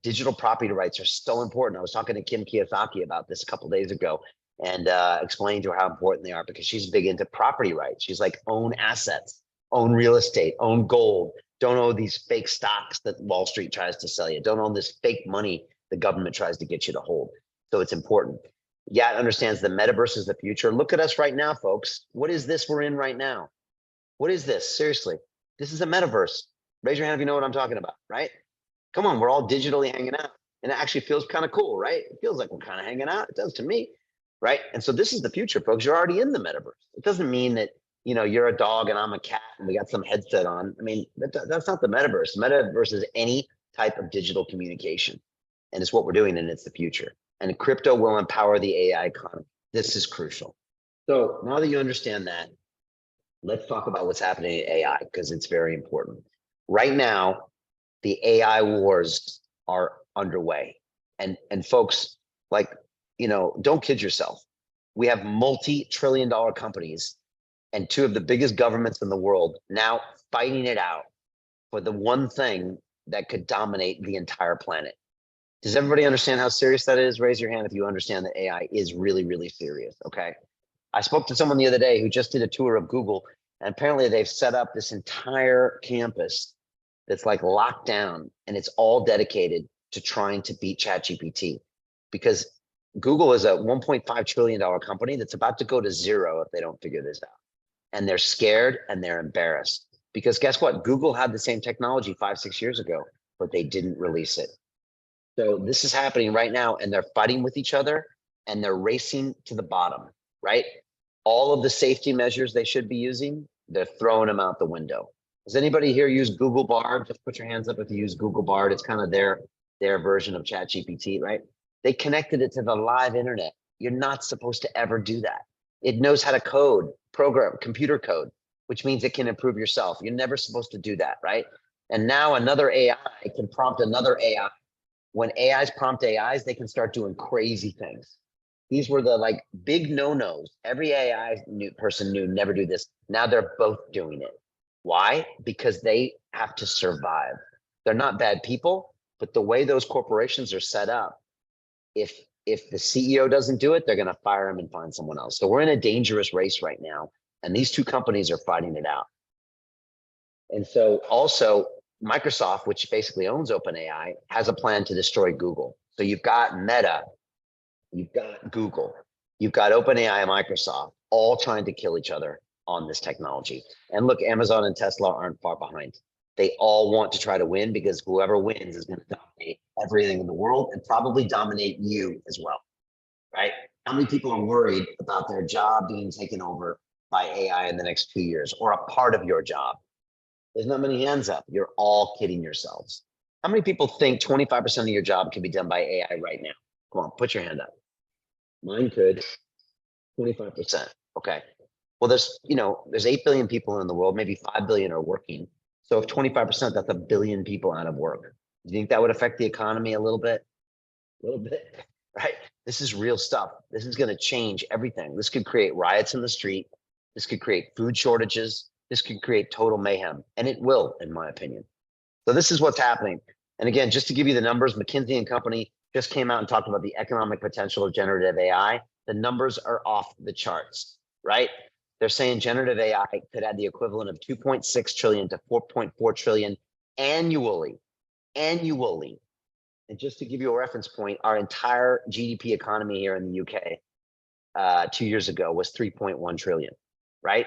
Digital property rights are so important. I was talking to Kim Kiyosaki about this a couple of days ago and explaining to her how important they are because she's big into property rights. She's like, own assets, own real estate, own gold. Don't own these fake stocks that Wall Street tries to sell you. Don't own this fake money the government tries to get you to hold. So it's important. Yeah, it understands the metaverse is the future. Look at us right now, folks. What is this we're in right now? What is this? Seriously, this is a metaverse. Raise your hand if you know what I'm talking about, right? Come on, we're all digitally hanging out. And it actually feels kind of cool, right? It feels like we're kind of hanging out. It does to me, right? And so this is the future, folks. You're already in the metaverse. It doesn't mean that, you know, you're a dog and I'm a cat and we got some headset on. I mean, that's not the metaverse. The metaverse is any type of digital communication. And it's what we're doing, and it's the future. And crypto will empower the AI economy. This is crucial. So now that you understand that, let's talk about what's happening in AI because it's very important. Right now, the AI wars are underway. And folks, like, you know, don't kid yourself. We have multi-trillion-dollar companies and two of the biggest governments in the world now fighting it out for the one thing that could dominate the entire planet. Does everybody understand how serious that is? Raise your hand if you understand that AI is really, really serious, okay? I spoke to someone the other day who just did a tour of Google, and apparently they've set up this entire campus that's like locked down, and it's all dedicated to trying to beat ChatGPT because Google is a $1.5 trillion company that's about to go to zero if they don't figure this out. And they're scared and they're embarrassed because guess what? Google had the same technology 5-6 years ago, but they didn't release it. So this is happening right now, and they're fighting with each other and they're racing to the bottom, right? All of the safety measures they should be using, they're throwing them out the window. Does anybody here use Google Bard? Just put your hands up if you use Google Bard. It's kind of their version of ChatGPT, right? They connected it to the live internet. You're not supposed to ever do that. It knows how to code, program, computer code, which means it can improve yourself. You're never supposed to do that, right? And now another AI can prompt another AI. When AIs prompt AIs, they can start doing crazy things. These were the like big no-nos. Every AI person knew never do this. Now they're both doing it. Why? Because they have to survive. They're not bad people, but the way those corporations are set up, if the CEO doesn't do it, they're going to fire him and find someone else. So we're in a dangerous race right now, and these two companies are fighting it out. And so also Microsoft, which basically owns OpenAI, has a plan to destroy Google. So you've got Meta, you've got Google, you've got OpenAI and Microsoft all trying to kill each other on this technology. And look, Amazon and Tesla aren't far behind. They all want to try to win because whoever wins is going to dominate everything in the world and probably dominate you as well, right? How many people are worried about their job being taken over by AI in the next 2 years or a part of your job? There's not many hands up. You're all kidding yourselves. How many people think 25% of your job can be done by AI right now? Come on, put your hand up. Mine could. 25%. Okay. Well, there's 8 billion people in the world, maybe 5 billion are working. So if 25%, that's 1 billion people out of work. Do you think that would affect the economy a little bit? A little bit, right? This is real stuff. This is going to change everything. This could create riots in the street. This could create food shortages. This could create total mayhem, and it will, in my opinion. So this is what's happening. And again, just to give you the numbers, McKinsey and Company just came out and talked about the economic potential of generative AI. The numbers are off the charts, right? They're saying generative AI could add the equivalent of 2.6 trillion to 4.4 trillion annually. And just to give you a reference point, our entire GDP economy here in the UK 2 years ago was 3.1 trillion, right?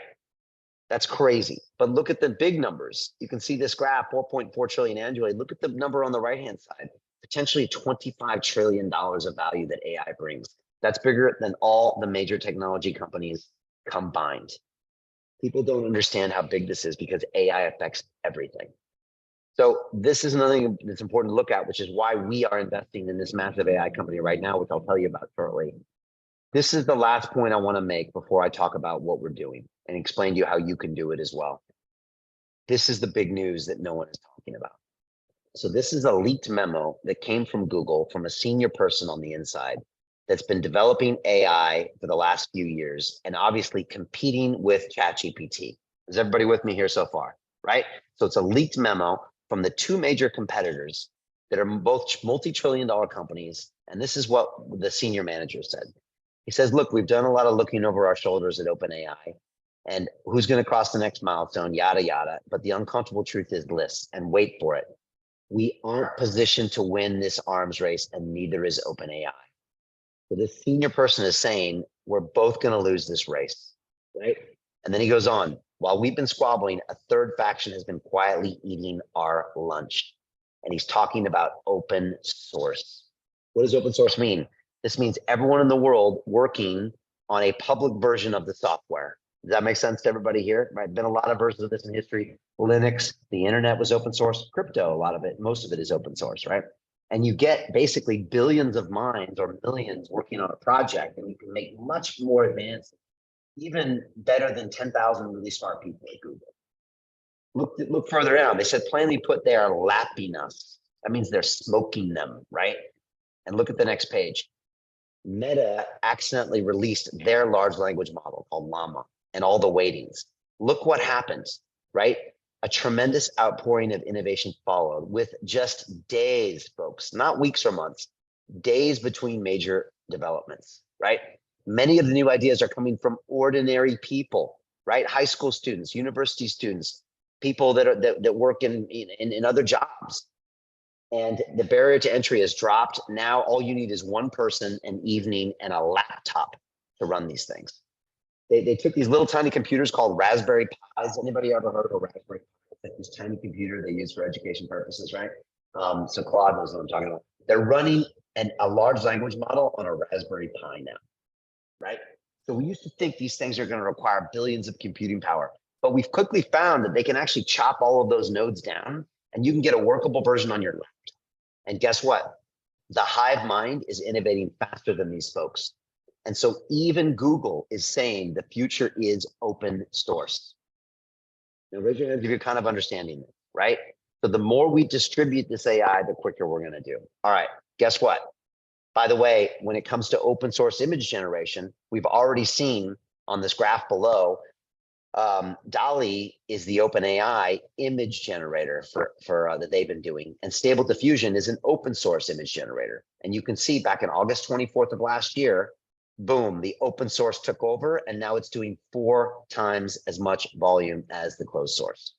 That's crazy. But look at the big numbers. You can see this graph, 4.4 trillion annually. Look at the number on the right-hand side, potentially $25 trillion of value that AI brings. That's bigger than all the major technology companies combined. People don't understand how big this is because AI affects everything. So this is another thing that's important to look at, which is why we are investing in this massive AI company right now, which I'll tell you about shortly. This is the last point I want to make before I talk about what we're doing and explain to you how you can do it as well. This is the big news that no one is talking about. So this is a leaked memo that came from Google from a senior person on the inside that's been developing AI for the last few years and obviously competing with ChatGPT. Is everybody with me here so far, right? So it's a leaked memo from the two major competitors that are both multi-trillion-dollar companies. And this is what the senior manager said. He says, look, we've done a lot of looking over our shoulders at OpenAI and who's going to cross the next milestone, yada, yada. But the uncomfortable truth is this, and wait for it. We aren't positioned to win this arms race, and neither is OpenAI. So this senior person is saying, we're both going to lose this race, right? And then he goes on, while we've been squabbling, a third faction has been quietly eating our lunch. And he's talking about open source. What does open source mean? This means everyone in the world working on a public version of the software. Does that make sense to everybody here? Right, been a lot of versions of this in history. Linux, the internet was open source. Crypto, a lot of it, most of it is open source, right? And you get basically billions of minds or millions working on a project, and you can make much more advanced, even better than 10,000 really smart people at Google. Look further down. They said plainly put, they are lapping us. That means they're smoking them, right? And look at the next page. Meta accidentally released their large language model called Llama and all the weightings. Look what happens, right? A tremendous outpouring of innovation followed with just days, folks, not weeks or months, days between major developments, right? Many of the new ideas are coming from ordinary people, right? High school students, university students, people that work in other jobs. And the barrier to entry has dropped. Now all you need is one person, an evening, and a laptop to run these things. They took these little tiny computers called Raspberry Pis. Anybody ever heard of a Raspberry Pi? Like this tiny computer they use for education purposes, right? So Claude knows what I'm talking about. They're running a large language model on a Raspberry Pi now, right? So we used to think these things are going to require billions of computing power, but we've quickly found that they can actually chop all of those nodes down and you can get a workable version on your laptop. And guess what? The hive mind is innovating faster than these folks. And so even Google is saying the future is open source. Now, raise your hands if you're kind of understanding this, right? So the more we distribute this AI, the quicker we're going to do. All right, guess what? By the way, when it comes to open source image generation, we've already seen on this graph below, DALL-E is the OpenAI image generator for that they've been doing, and Stable Diffusion is an open source image generator. And you can see back in August 24th of last year, boom, the open source took over, and now it's doing 4 times as much volume as the closed source.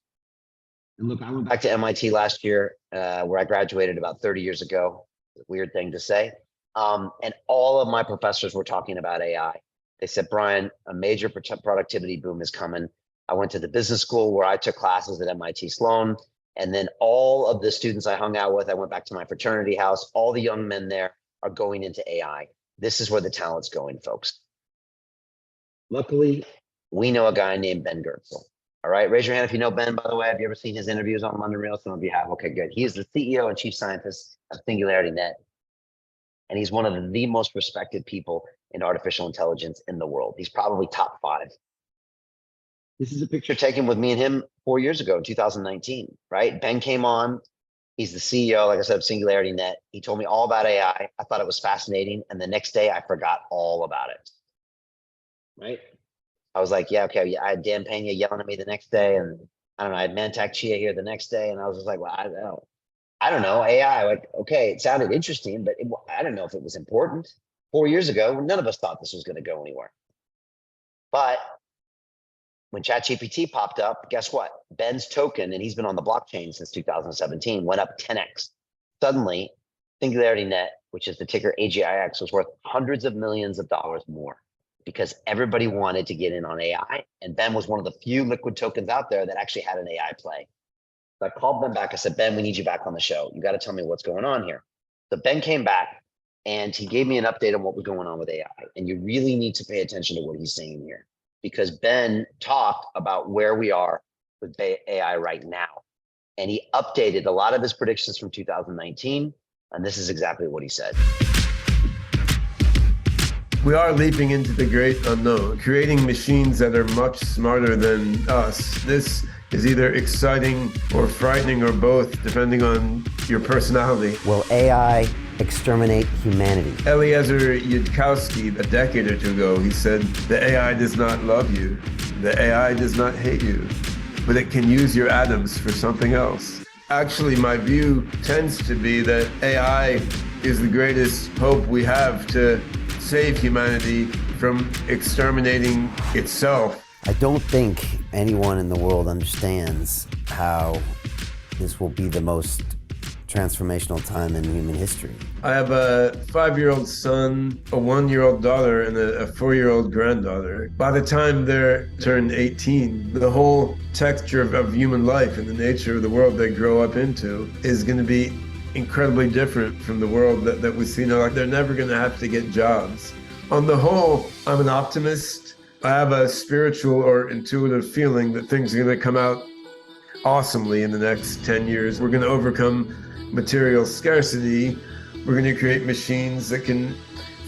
And look, I went back to MIT last year, where I graduated about 30 years ago. Weird thing to say. And all of my professors were talking about AI. They said, Brian, a major productivity boom is coming. I went to the business school where I took classes at MIT Sloan. And then all of the students I hung out with, I went back to my fraternity house. All the young men there are going into AI. This is where the talent's going, folks. Luckily, we know a guy named Ben Goertzel. All right, raise your hand if you know Ben, by the way. Have you ever seen his interviews on London Real? Some of you have. Okay, good. He is the CEO and chief scientist of SingularityNet. And he's one of the most respected people in artificial intelligence in the world. He's probably top 5. This is a picture taken with me and him 4 years ago in 2019, right? Ben came on. He's the CEO, like I said, of SingularityNet. He told me all about AI. I thought it was fascinating. And the next day I forgot all about it, right? I was like, yeah, okay. Yeah, I had Dan Pena yelling at me the next day. And I don't know, I had Mantak Chia here the next day. And I was just like, well, I don't know, AI, like, okay, it sounded interesting, but I don't know if it was important. 4 years ago, none of us thought this was going to go anywhere. But when ChatGPT popped up, guess what? Ben's token, and he's been on the blockchain since 2017, went up 10x. Suddenly, SingularityNet, which is the ticker AGIX, was worth hundreds of millions of dollars more because everybody wanted to get in on AI. And Ben was one of the few liquid tokens out there that actually had an AI play. So I called Ben back. I said, Ben, we need you back on the show. You got to tell me what's going on here. So Ben came back and he gave me an update on what was going on with AI. And you really need to pay attention to what he's saying here, because Ben talked about where we are with AI right now. And he updated a lot of his predictions from 2019. And this is exactly what he said. We are leaping into the great unknown, creating machines that are much smarter than us. This is either exciting or frightening or both, depending on your personality. Will AI exterminate humanity? Eliezer Yudkowsky, a decade or two ago, he said, the AI does not love you. The AI does not hate you, but it can use your atoms for something else. Actually, my view tends to be that AI is the greatest hope we have to save humanity from exterminating itself. I don't think anyone in the world understands how this will be the most transformational time in human history. I have a 5-year-old son, a 1-year-old daughter, and a 4-year-old granddaughter. By the time they're turned 18, the whole texture of human life and the nature of the world they grow up into is going to be incredibly different from the world that we see now. Like, they're never going to have to get jobs. On the whole, I'm an optimist. I have a spiritual or intuitive feeling that things are going to come out awesomely in the next 10 years. We're going to overcome material scarcity. We're going to create machines that can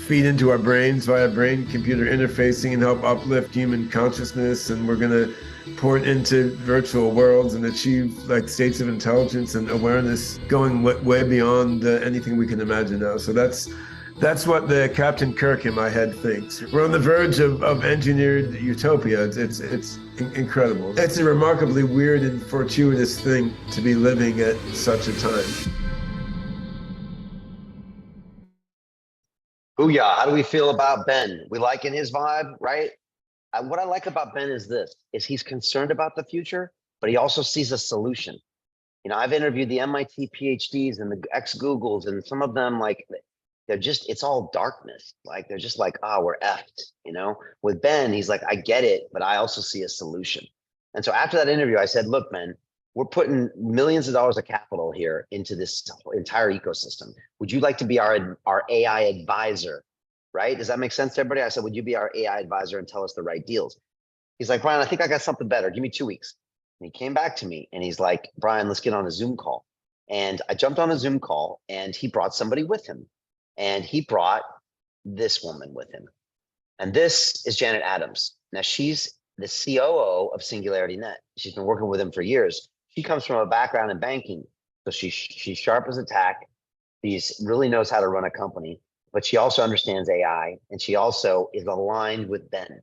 feed into our brains via brain-computer interfacing and help uplift human consciousness. And we're going to port into virtual worlds and achieve like states of intelligence and awareness going way beyond anything we can imagine now. So that's what the Captain Kirk in my head thinks. We're on the verge of engineered utopia. It's incredible. It's a remarkably weird and fortuitous thing to be living at such a time. Booyah. How do we feel about Ben? We liking his vibe, right? What I like about Ben is he's concerned about the future, but he also sees a solution. You know, I've interviewed the MIT PhDs and the ex-Googles, and some of them, like, it's all darkness. Like, they're just like, we're effed, you know? With Ben, he's like, I get it, but I also see a solution. And so after that interview, I said, look, Ben, we're putting millions of dollars of capital here into this entire ecosystem. Would you like to be our AI advisor, right? Does that make sense to everybody? I said, would you be our AI advisor and tell us the right deals? He's like, Brian, I think I got something better. Give me 2 weeks. And he came back to me and he's like, Brian, let's get on a Zoom call. And I jumped on a Zoom call and he brought somebody with him. And he brought this woman with him. And this is Janet Adams. Now, she's the COO of Singularity Net. She's been working with him for years. She comes from a background in banking. So she's sharp as a tack. She really knows how to run a company, but she also understands AI. And she also is aligned with Ben.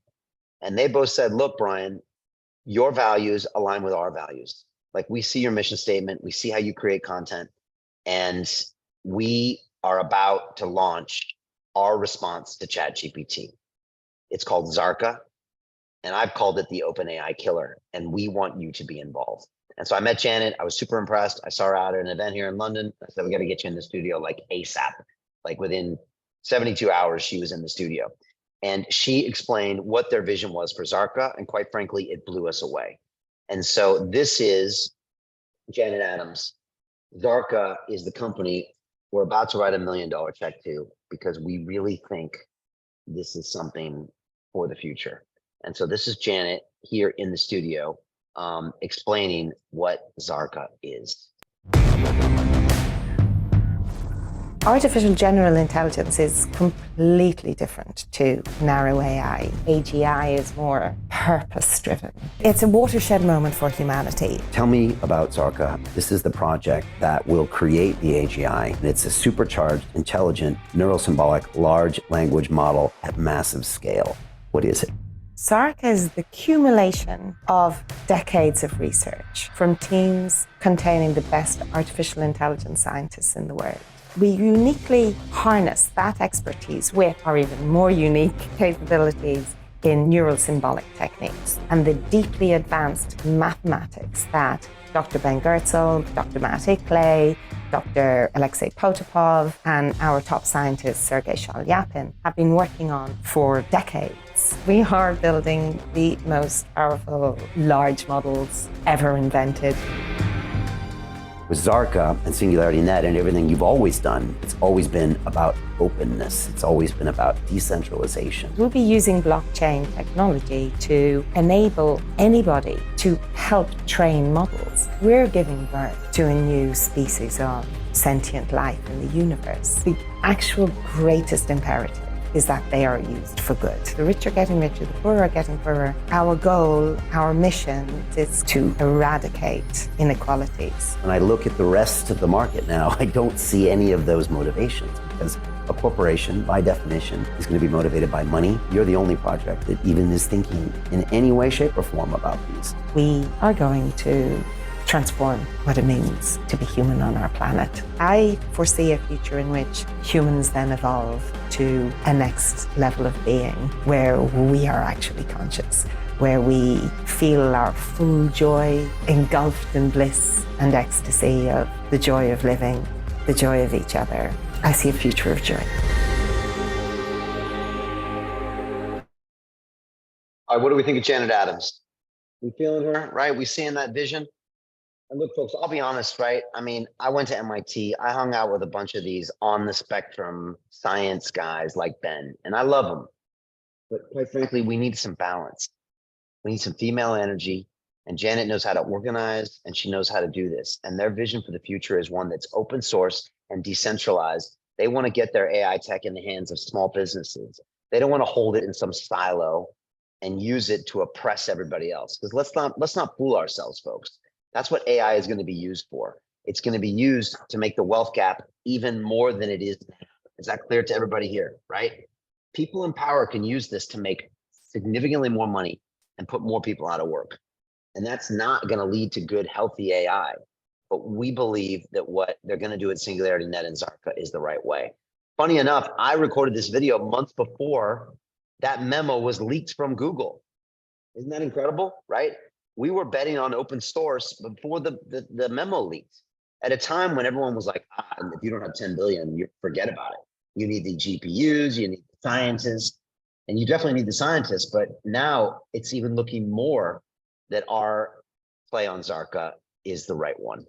And they both said, look, Brian, your values align with our values. Like, we see your mission statement. We see how you create content. And we are about to launch our response to ChatGPT. It's called Zarka, and I've called it the OpenAI killer, and we want you to be involved. And so I met Janet. I was super impressed. I saw her out at an event here in London. I said, we got to get you in the studio like ASAP. Like, within 72 hours, she was in the studio. And she explained what their vision was for Zarka, and quite frankly, it blew us away. And so this is Janet Adams. Zarka is the company we're about to write $1 million check to, because we really think this is something for the future. And so this is Janet here in the studio explaining what Zarka is. Artificial general intelligence is completely different to narrow AI. AGI is more purpose-driven. It's a watershed moment for humanity. Tell me about Zarka. This is the project that will create the AGI. And it's a supercharged, intelligent, neurosymbolic, large language model at massive scale. What is it? Zarka is the accumulation of decades of research from teams containing the best artificial intelligence scientists in the world. We uniquely harness that expertise with our even more unique capabilities in neural symbolic techniques and the deeply advanced mathematics that Dr. Ben Goertzel, Dr. Matt Ickley, Dr. Alexei Potapov, and our top scientist, Sergei Shalyapin, have been working on for decades. We are building the most powerful large models ever invented. With Zarka and Singularity Net and everything you've always done, it's always been about openness. It's always been about decentralization. We'll be using blockchain technology to enable anybody to help train models. We're giving birth to a new species of sentient life in the universe. The actual greatest imperative is that they are used for good. The rich are getting richer, the poor are getting poorer. Our goal, our mission is to eradicate inequalities. When I look at the rest of the market now, I don't see any of those motivations, because a corporation, by definition, is going to be motivated by money. You're the only project that even is thinking in any way, shape, or form about these. We are going to transform what it means to be human on our planet. I foresee a future in which humans then evolve to a next level of being where we are actually conscious, where we feel our full joy engulfed in bliss and ecstasy of the joy of living, the joy of each other. I see a future of joy. All right, what do we think of Janet Adams? We feeling her, right? We seeing that vision? And look, folks, I'll be honest, right? I mean, I went to MIT. I hung out with a bunch of these on the spectrum science guys like Ben, and I love them. But quite frankly, we need some balance. We need some female energy, and Janet knows how to organize, and she knows how to do this. And their vision for the future is one that's open source and decentralized. They want to get their AI tech in the hands of small businesses. They don't want to hold it in some silo and use it to oppress everybody else. Because let's not fool ourselves, folks. That's what AI is going to be used for. It's going to be used to make the wealth gap even more than it is now. Is that clear to everybody here, right? People in power can use this to make significantly more money and put more people out of work. And that's not going to lead to good, healthy AI. But we believe that what they're going to do at Singularity Net and Zarka is the right way. Funny enough, I recorded this video months before that memo was leaked from Google. Isn't that incredible, right? We were betting on open source before the memo leaked at a time when everyone was like, if you don't have 10 billion, you forget about it. You need the GPUs, you need the scientists, and you definitely need the scientists, but now it's even looking more that our play on Zarka is the right one.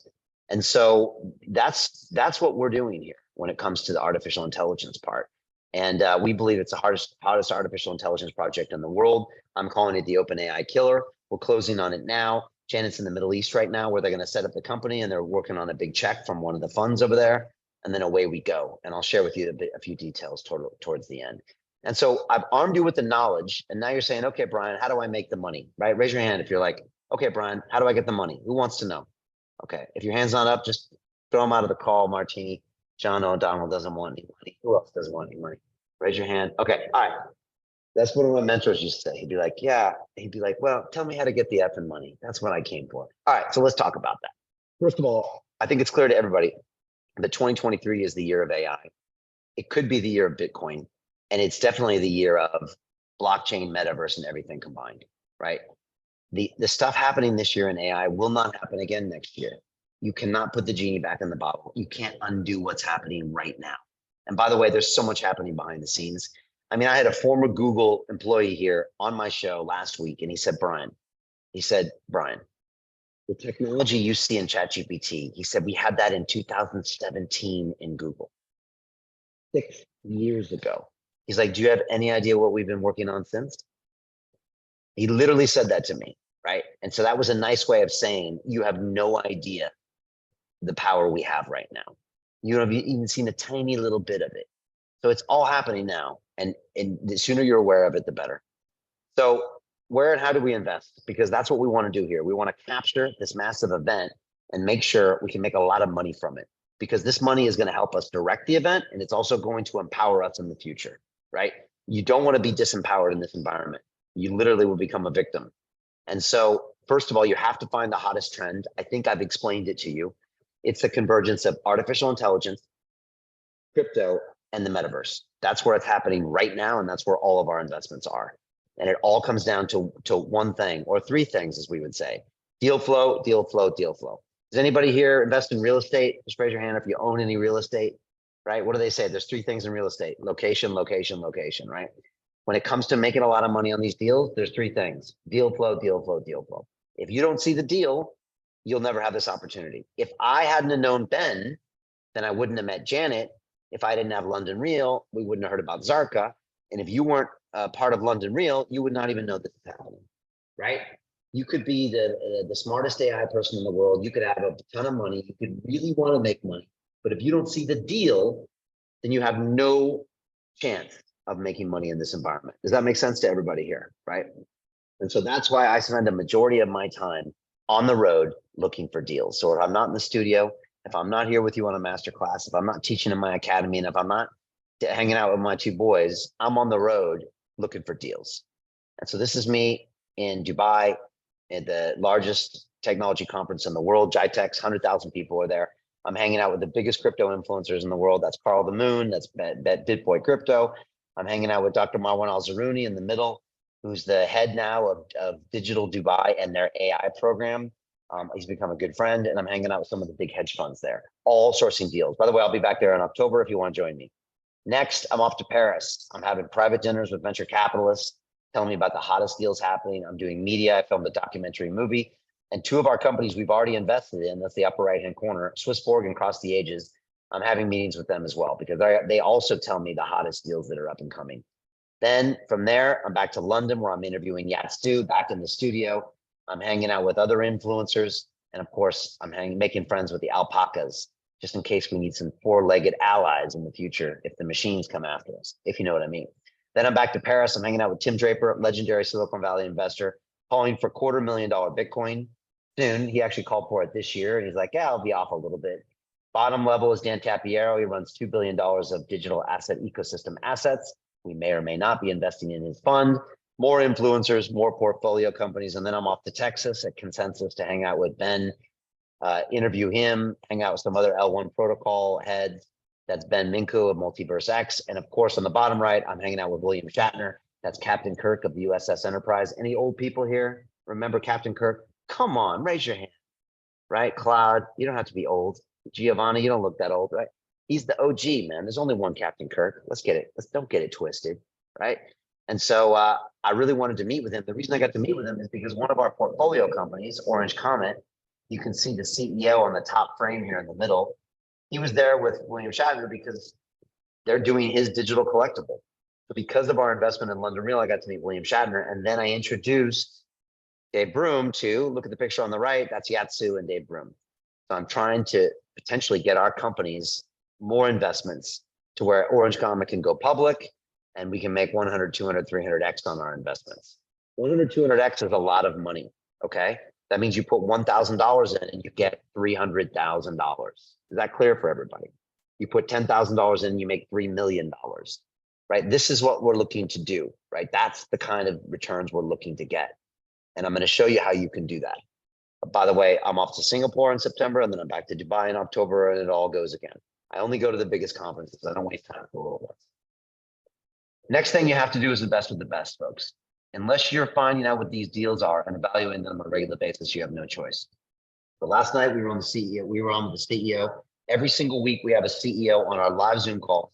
And so that's what we're doing here when it comes to the artificial intelligence part. And we believe it's the hottest artificial intelligence project in the world. I'm calling it the OpenAI killer. We're closing on it now. Janet's in the Middle East right now where they're going to set up the company and they're working on a big check from one of the funds over there. And then away we go. And I'll share with you a few details towards the end. And so I've armed you with the knowledge. And now you're saying, okay, Brian, how do I make the money? Right? Raise your hand if you're like, okay, Brian, how do I get the money? Who wants to know? Okay. If your hand's not up, just throw them out of the call, Martini. John O'Donnell doesn't want any money. Who else doesn't want any money? Raise your hand. Okay. All right. That's what one of my mentors used to say. He'd be like, yeah. He'd be like, well, tell me how to get the effing money. That's what I came for. All right. So let's talk about that. First of all, I think it's clear to everybody that 2023 is the year of AI. It could be the year of Bitcoin. And it's definitely the year of blockchain, metaverse, and everything combined, right? The stuff happening this year in AI will not happen again next year. You cannot put the genie back in the bottle. You can't undo what's happening right now. And by the way, there's so much happening behind the scenes. I mean, I had a former Google employee here on my show last week, and he said, Brian, the technology you see in ChatGPT, he said, we had that in 2017 in Google, 6 years ago. He's like, do you have any idea what we've been working on since? He literally said that to me, right? And so that was a nice way of saying, you have no idea the power we have right now. You haven't even seen a tiny little bit of it. So it's all happening now. And the sooner you're aware of it, the better. So where and how do we invest? Because that's what we want to do here. We want to capture this massive event and make sure we can make a lot of money from it, because this money is going to help us direct the event. And it's also going to empower us in the future, right? You don't want to be disempowered in this environment. You literally will become a victim. And so first of all, you have to find the hottest trend. I think I've explained it to you. It's the convergence of artificial intelligence, crypto, and the metaverse. That's where it's happening right now. And that's where all of our investments are. And it all comes down to one thing, or three things, as we would say: deal flow, deal flow, deal flow. Does anybody here invest in real estate? Just raise your hand if you own any real estate, right? What do they say? There's three things in real estate: location, location, location, right? When it comes to making a lot of money on these deals, there's three things: deal flow, deal flow, deal flow. If you don't see the deal, you'll never have this opportunity. If I hadn't have known Ben, then I wouldn't have met Janet. If I didn't have London Real, we wouldn't have heard about Zarka. And if you weren't part of London Real, you would not even know this is happening, right? You could be the smartest AI person in the world. You could have a ton of money. You could really want to make money. But if you don't see the deal, then you have no chance of making money in this environment. Does that make sense to everybody here, right? And so that's why I spend a majority of my time on the road looking for deals. So if I'm not in the studio, if I'm not here with you on a masterclass, if I'm not teaching in my academy, and if I'm not hanging out with my two boys, I'm on the road looking for deals. And so this is me in Dubai, at the largest technology conference in the world, GITEX, 100,000 people are there. I'm hanging out with the biggest crypto influencers in the world. That's Carl the Moon, that's Bet Bitboy Crypto. I'm hanging out with Dr. Marwan Al-Zaruni in the middle, who's the head now of Digital Dubai and their AI program. He's become a good friend, and I'm hanging out with some of the big hedge funds there, all sourcing deals. By the way, I'll be back there in October if you want to join me. Next, I'm off to Paris. I'm having private dinners with venture capitalists, telling me about the hottest deals happening. I'm doing media. I filmed a documentary movie. And two of our companies we've already invested in, that's the upper right-hand corner, Swissborg and Cross the Ages. I'm having meetings with them as well, because they also tell me the hottest deals that are up and coming. Then from there, I'm back to London, where I'm interviewing Yat Stu back in the studio. I'm hanging out with other influencers. And of course, I'm making friends with the alpacas, just in case we need some four-legged allies in the future if the machines come after us, if you know what I mean. Then I'm back to Paris. I'm hanging out with Tim Draper, legendary Silicon Valley investor, calling for $250,000 Bitcoin soon. He actually called for it this year. And he's like, yeah, I'll be off a little bit. Bottom level is Dan Tapiero. He runs $2 billion of digital asset ecosystem assets. We may or may not be investing in his fund. More influencers, more portfolio companies. And then I'm off to Texas at Consensus to hang out with Ben, interview him, hang out with some other L1 protocol heads. That's Ben Minku of Multiverse X. And of course, on the bottom right, I'm hanging out with William Shatner. That's Captain Kirk of the USS Enterprise. Any old people here remember Captain Kirk? Come on, raise your hand, right? Cloud, you don't have to be old. Giovanni, you don't look that old, right? He's the OG, man. There's only one Captain Kirk. Don't get it twisted, right? And so I really wanted to meet with him. The reason I got to meet with him is because one of our portfolio companies, Orange Comet, you can see the CEO on the top frame here in the middle. He was there with William Shatner because they're doing his digital collectible. So because of our investment in London Real, I got to meet William Shatner. And then I introduced Dave Broom to, look at the picture on the right, that's Yatsu and Dave Broom. So I'm trying to potentially get our companies more investments to where Orange Comet can go public and we can make 100, 200, 300x on our investments. 100, 200x is a lot of money, okay? That means you put $1,000 in and you get $300,000. Is that clear for everybody? You put $10,000 in, you make $3 million, right? This is what we're looking to do, right? That's the kind of returns we're looking to get. And I'm going to show you how you can do that. By the way, I'm off to Singapore in September, and then I'm back to Dubai in October, and it all goes again. I only go to the biggest conferences. I don't waste time for little ones. Next thing you have to do is invest with the best, folks. Unless you're finding out what these deals are and evaluating them on a regular basis, you have no choice. But last night we were on the CEO. We were on with the CEO. Every single week we have a CEO on our live Zoom call.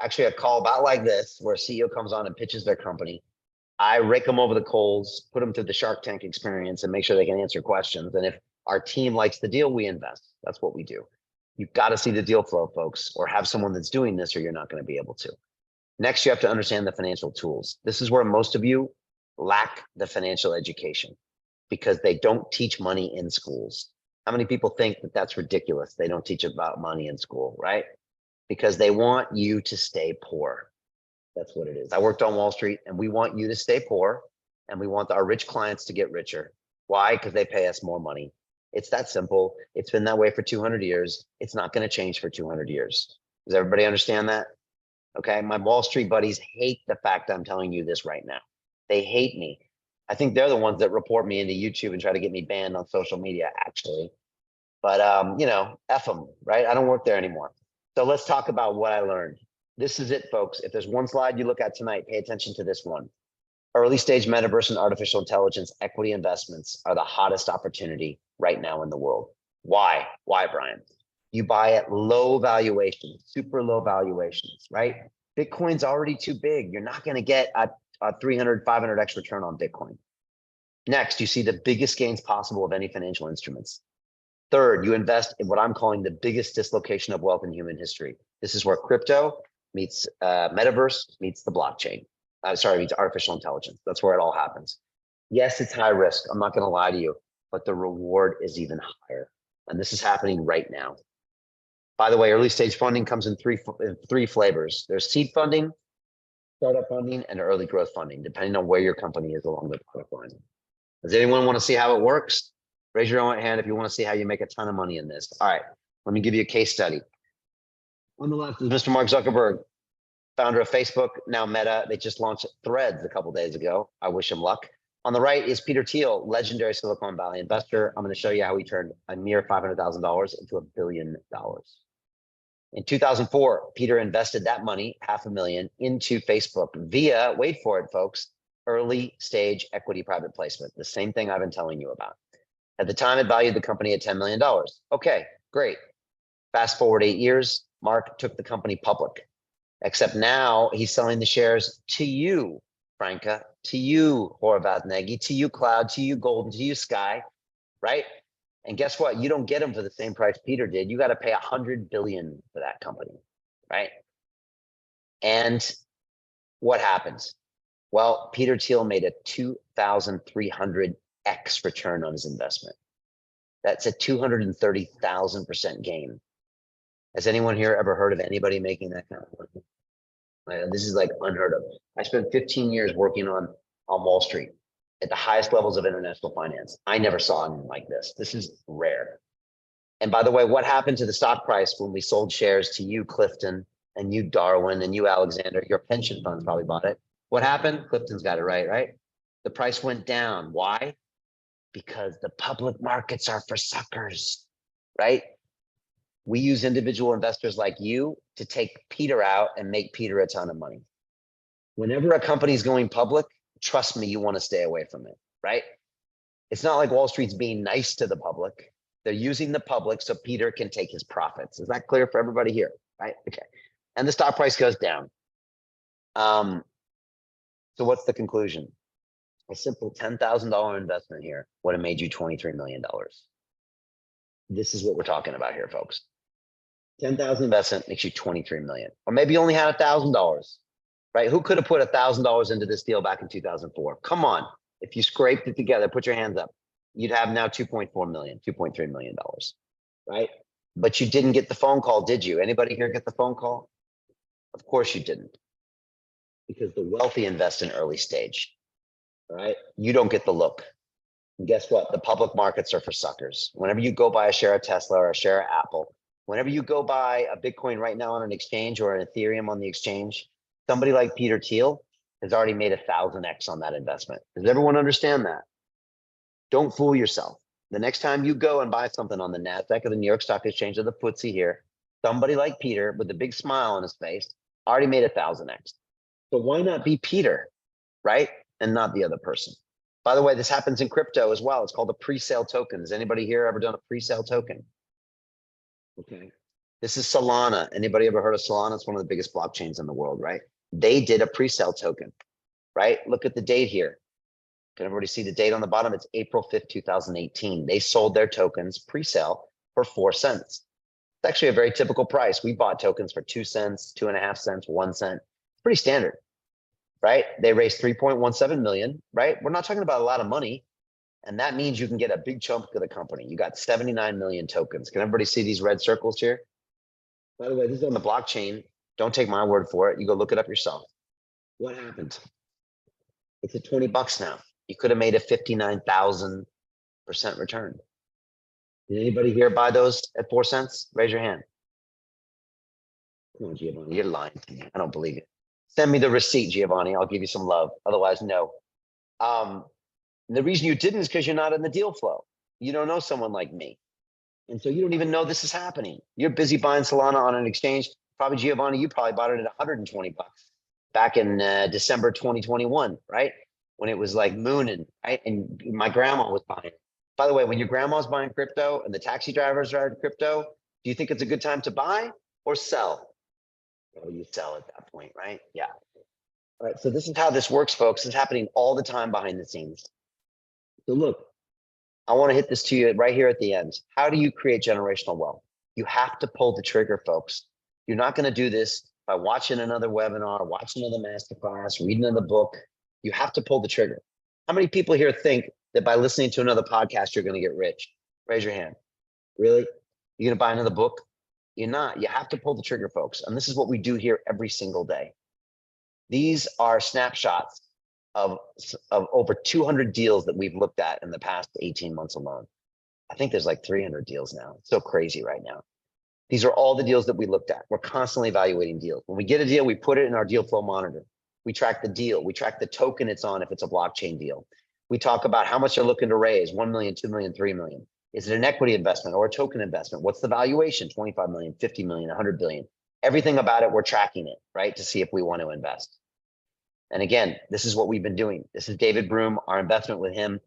Actually, a call about like this, where a CEO comes on and pitches their company. I rake them over the coals, put them through the Shark Tank experience, and make sure they can answer questions. And if our team likes the deal, we invest. That's what we do. You've got to see the deal flow, folks, or have someone that's doing this, or you're not going to be able to. Next, you have to understand the financial tools. This is where most of you lack the financial education because they don't teach money in schools. How many people think that that's ridiculous? They don't teach about money in school, right? Because they want you to stay poor. That's what it is. I worked on Wall Street, and we want you to stay poor, and we want our rich clients to get richer. Why? Because they pay us more money. It's that simple. It's been that way for 200 years. It's not going to change for 200 years. Does everybody understand that? Okay. My Wall Street buddies hate the fact I'm telling you this right now. They hate me. I think they're the ones that report me into YouTube and try to get me banned on social media, actually. But, you know, F them, right? I don't work there anymore. So let's talk about what I learned. This is it, folks. If there's one slide you look at tonight, pay attention to this one. Early stage metaverse and artificial intelligence equity investments are the hottest opportunity right now in the world. Why? Why, Brian? You buy at low valuations, super low valuations, right? Bitcoin's already too big. You're not going to get a 300, 500x return on Bitcoin. Next, you see the biggest gains possible of any financial instruments. Third, you invest in what I'm calling the biggest dislocation of wealth in human history. This is where crypto meets metaverse meets the blockchain. Meets artificial intelligence. That's where it all happens. Yes, it's high risk. I'm not going to lie to you, but the reward is even higher. And this is happening right now. By the way, early stage funding comes in three flavors. There's seed funding, startup funding, and early growth funding, depending on where your company is along the product line. Does anyone want to see how it works? Raise your own hand if you want to see how you make a ton of money in this. All right, let me give you a case study. On the left is Mr. Mark Zuckerberg, founder of Facebook, now Meta. They just launched Threads a couple days ago. I wish him luck. On the right is Peter Thiel, legendary Silicon Valley investor. I'm going to show you how he turned a mere $500,000 into $1 billion. In 2004, Peter invested that money, $500,000, into Facebook via, wait for it, folks, early stage equity private placement. The same thing I've been telling you about. At the time, it valued the company at $10 million. Okay, great. Fast forward 8 years, Mark took the company public. Except now he's selling the shares to you, Franca, to you, Horvath Nagy, to you, Cloud, to you, Golden, to you, Sky, right? And guess what? You don't get them for the same price Peter did. You got to pay $100 billion for that company, right? And what happens? Well, Peter Thiel made a 2,300x return on his investment. That's a 230,000% gain. Has anyone here ever heard of anybody making that kind of money? This is like unheard of. I spent 15 years working on Wall Street at the highest levels of international finance. I never saw anything like this. This is rare. And by the way, what happened to the stock price when we sold shares to you, Clifton, and you, Darwin, and you, Alexander? Your pension funds probably bought it. What happened? Clifton's got it right, right? The price went down. Why? Because the public markets are for suckers, right? We use individual investors like you to take Peter out and make Peter a ton of money. Whenever a company is going public, trust me, you want to stay away from it, right? It's not like Wall Street's being nice to the public. They're using the public so Peter can take his profits. Is that clear for everybody here, right? Okay. And the stock price goes down. So what's the conclusion? A simple $10,000 investment here would have made you $23 million. This is what we're talking about here, folks. 10,000 investment makes you 23 million, or maybe you only had $1,000, right? Who could have put $1,000 into this deal back in 2004? Come on, if you scraped it together, put your hands up. You'd have now 2.4 million, $2.3 million, right? But you didn't get the phone call, did you? Anybody here get the phone call? Of course you didn't, because the wealthy invest in early stage, right? You don't get the look. And guess what? The public markets are for suckers. Whenever you go buy a share of Tesla or a share of Apple, whenever you go buy a Bitcoin right now on an exchange or an Ethereum on the exchange, somebody like Peter Thiel has already made 1,000x on that investment. Does everyone understand that? Don't fool yourself. The next time you go and buy something on the NASDAQ or the New York Stock Exchange or the FTSE here, somebody like Peter with a big smile on his face already made 1,000x. So why not be Peter, right? And not the other person. By the way, this happens in crypto as well. It's called a pre-sale token. Has anybody here ever done a pre-sale token? Okay. This is Solana. Anybody ever heard of Solana? It's one of the biggest blockchains in the world, right? They did a pre-sale token, right? Look at the date here. Can everybody see the date on the bottom? It's April 5th, 2018. They sold their tokens pre-sale for 4 cents. It's actually a very typical price. We bought tokens for 2 cents, 2.5 cents, 1 cent. Pretty standard, right? They raised 3.17 million, right? We're not talking about a lot of money. And that means you can get a big chunk of the company. You got 79 million tokens. Can everybody see these red circles here? By the way, this is on the blockchain. Don't take my word for it. You go look it up yourself. What happened? It's at 20 bucks now. You could have made a 59,000% return. Did anybody here buy those at 4 cents? Raise your hand. Come on, Giovanni, you're lying to me. I don't believe it. Send me the receipt, Giovanni. I'll give you some love. Otherwise, no. And the reason you didn't is because you're not in the deal flow. You don't know someone like me. And so you don't even know this is happening. You're busy buying Solana on an exchange. Probably Giovanni, you probably bought it at 120 bucks back in December 2021, right? When it was like mooning, right? And my grandma was buying it. By the way, when your grandma's buying crypto and the taxi drivers are in crypto, do you think it's a good time to buy or sell? Well, you sell at that point, right? Yeah. All right, so this is how this works, folks. It's happening all the time behind the scenes. So look, I want to hit this to you right here at the end. How do you create generational wealth? You have to pull the trigger, folks. You're not going to do this by watching another webinar, watching another masterclass, reading another book. You have to pull the trigger. How many people here think that by listening to another podcast, you're going to get rich? Raise your hand. Really? You're going to buy another book? You're not. You have to pull the trigger, folks. And this is what we do here every single day. These are snapshots of over 200 deals that we've looked at in the past 18 months alone. I think there's like 300 deals now. It's so crazy right now. These are all the deals that we looked at. We're constantly evaluating deals. When we get a deal, we put it in our deal flow monitor. We track the deal. We track the token it's on if it's a blockchain deal. We talk about how much they're looking to raise, 1 million, 2 million, 3 million. Is it an equity investment or a token investment? What's the valuation? 25 million, 50 million, 100 billion. Everything about it, we're tracking it, right? To see if we want to invest. And again, this is what we've been doing. This is David Broom, our investment with him.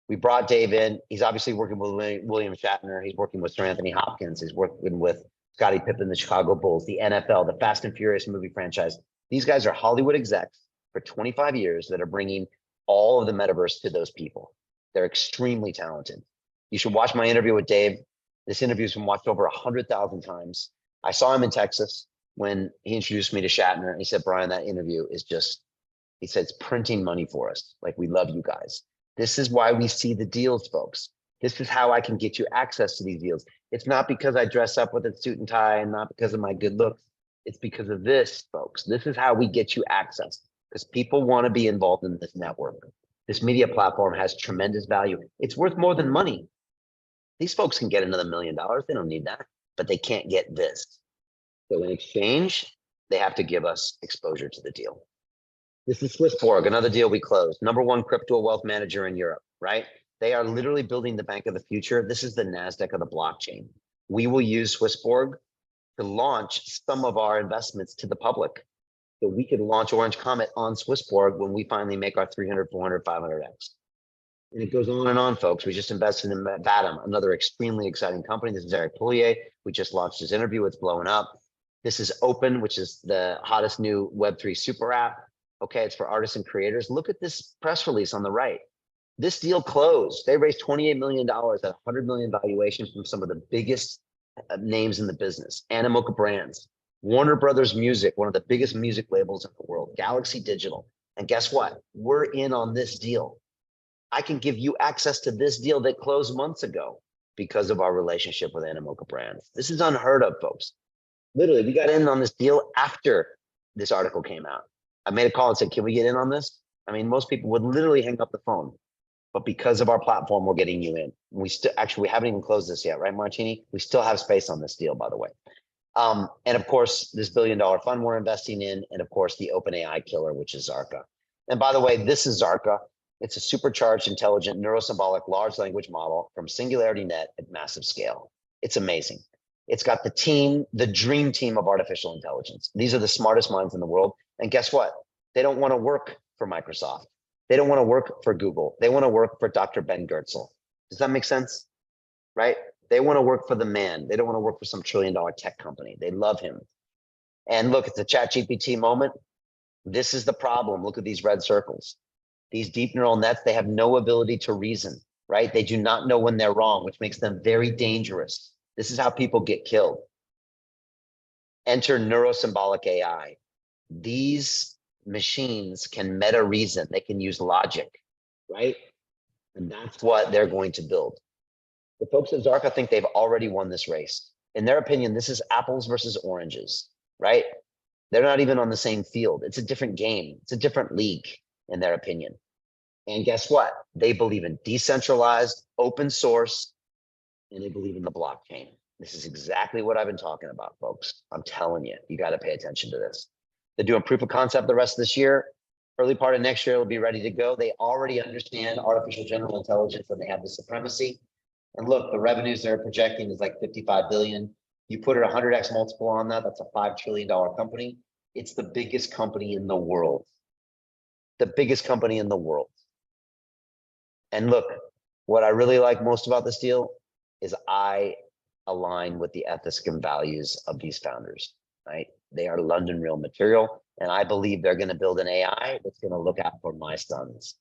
We brought Dave in. He's obviously working with William Shatner. He's working with Sir Anthony Hopkins. He's working with Scottie Pippen, the Chicago Bulls, the NFL, the Fast and Furious movie franchise. These guys are Hollywood execs for 25 years that are bringing all of the metaverse to those people. They're extremely talented. You should watch my interview with Dave. This interview's been watched over 100,000 times. I saw him in Texas when he introduced me to Shatner. And he said, Brian, that interview is just, he said, it's printing money for us. Like, we love you guys. This is why we see the deals, folks. This is how I can get you access to these deals. It's not because I dress up with a suit and tie and not because of my good looks. It's because of this, folks. This is how we get you access, because people want to be involved in this network. This media platform has tremendous value. It's worth more than money. These folks can get another $1 million. They don't need that, but they can't get this. So in exchange, they have to give us exposure to the deal. This is Swissborg, another deal we closed. #1 crypto wealth manager in Europe, right? They are literally building the bank of the future. This is the NASDAQ of the blockchain. We will use Swissborg to launch some of our investments to the public. So we could launch Orange Comet on Swissborg when we finally make our 300, 400, 500X. And it goes on and on, folks. We just invested in Vadim, another extremely exciting company. This is Eric Poulier. We just launched his interview. It's blowing up. This is Open, which is the hottest new Web3 super app. Okay, it's for artists and creators. Look at this press release on the right. This deal closed. They raised $28 million at $100 million valuation from some of the biggest names in the business. Animoca Brands, Warner Brothers Music, one of the biggest music labels in the world, Galaxy Digital. And guess what? We're in on this deal. I can give you access to this deal that closed months ago because of our relationship with Animoca Brands. This is unheard of, folks. Literally, we got in on this deal after this article came out. I made a call and said, can we get in on this? I mean, most people would literally hang up the phone, but because of our platform, we're getting you in. We still, actually, we haven't even closed this yet, right, Martini? We still have space on this deal, by the way. And of course, this $1 billion fund we're investing in, and of course, the OpenAI killer, which is Zarka. And by the way, this is Zarka. It's a supercharged, intelligent, neurosymbolic large language model from Singularity Net at massive scale. It's amazing. It's got the team, the dream team of artificial intelligence. These are the smartest minds in the world. And guess what? They don't want to work for Microsoft. They don't want to work for Google. They want to work for Dr. Ben Goertzel. Does that make sense? Right? They want to work for the man. They don't want to work for some $1 trillion tech company. They love him. And look, it's a ChatGPT moment. This is the problem. Look at these red circles. These deep neural nets, they have no ability to reason, right? They do not know when they're wrong, which makes them very dangerous. This is how people get killed. Enter neurosymbolic AI. These machines can meta reason. They can use logic, right? And that's what they're going to build. The folks at Zarka think they've already won this race. In their opinion, this is apples versus oranges, right? They're not even on the same field. It's a different game. It's a different league, in their opinion. And guess what? They believe in decentralized, open source, and they believe in the blockchain. This is exactly what I've been talking about, folks. I'm telling you, you got to pay attention to this. They're doing proof of concept the rest of this year. Early part of next year, it'll be ready to go. They already understand artificial general intelligence and they have the supremacy. And look, the revenues they're projecting is like 55 billion. You put it 100x multiple on that, that's a $5 trillion company. It's the biggest company in the world. The biggest company in the world. And look, what I really like most about this deal is I align with the ethics and values of these founders, right? They are London real material. And I believe they're going to build an AI that's going to look out for my sons.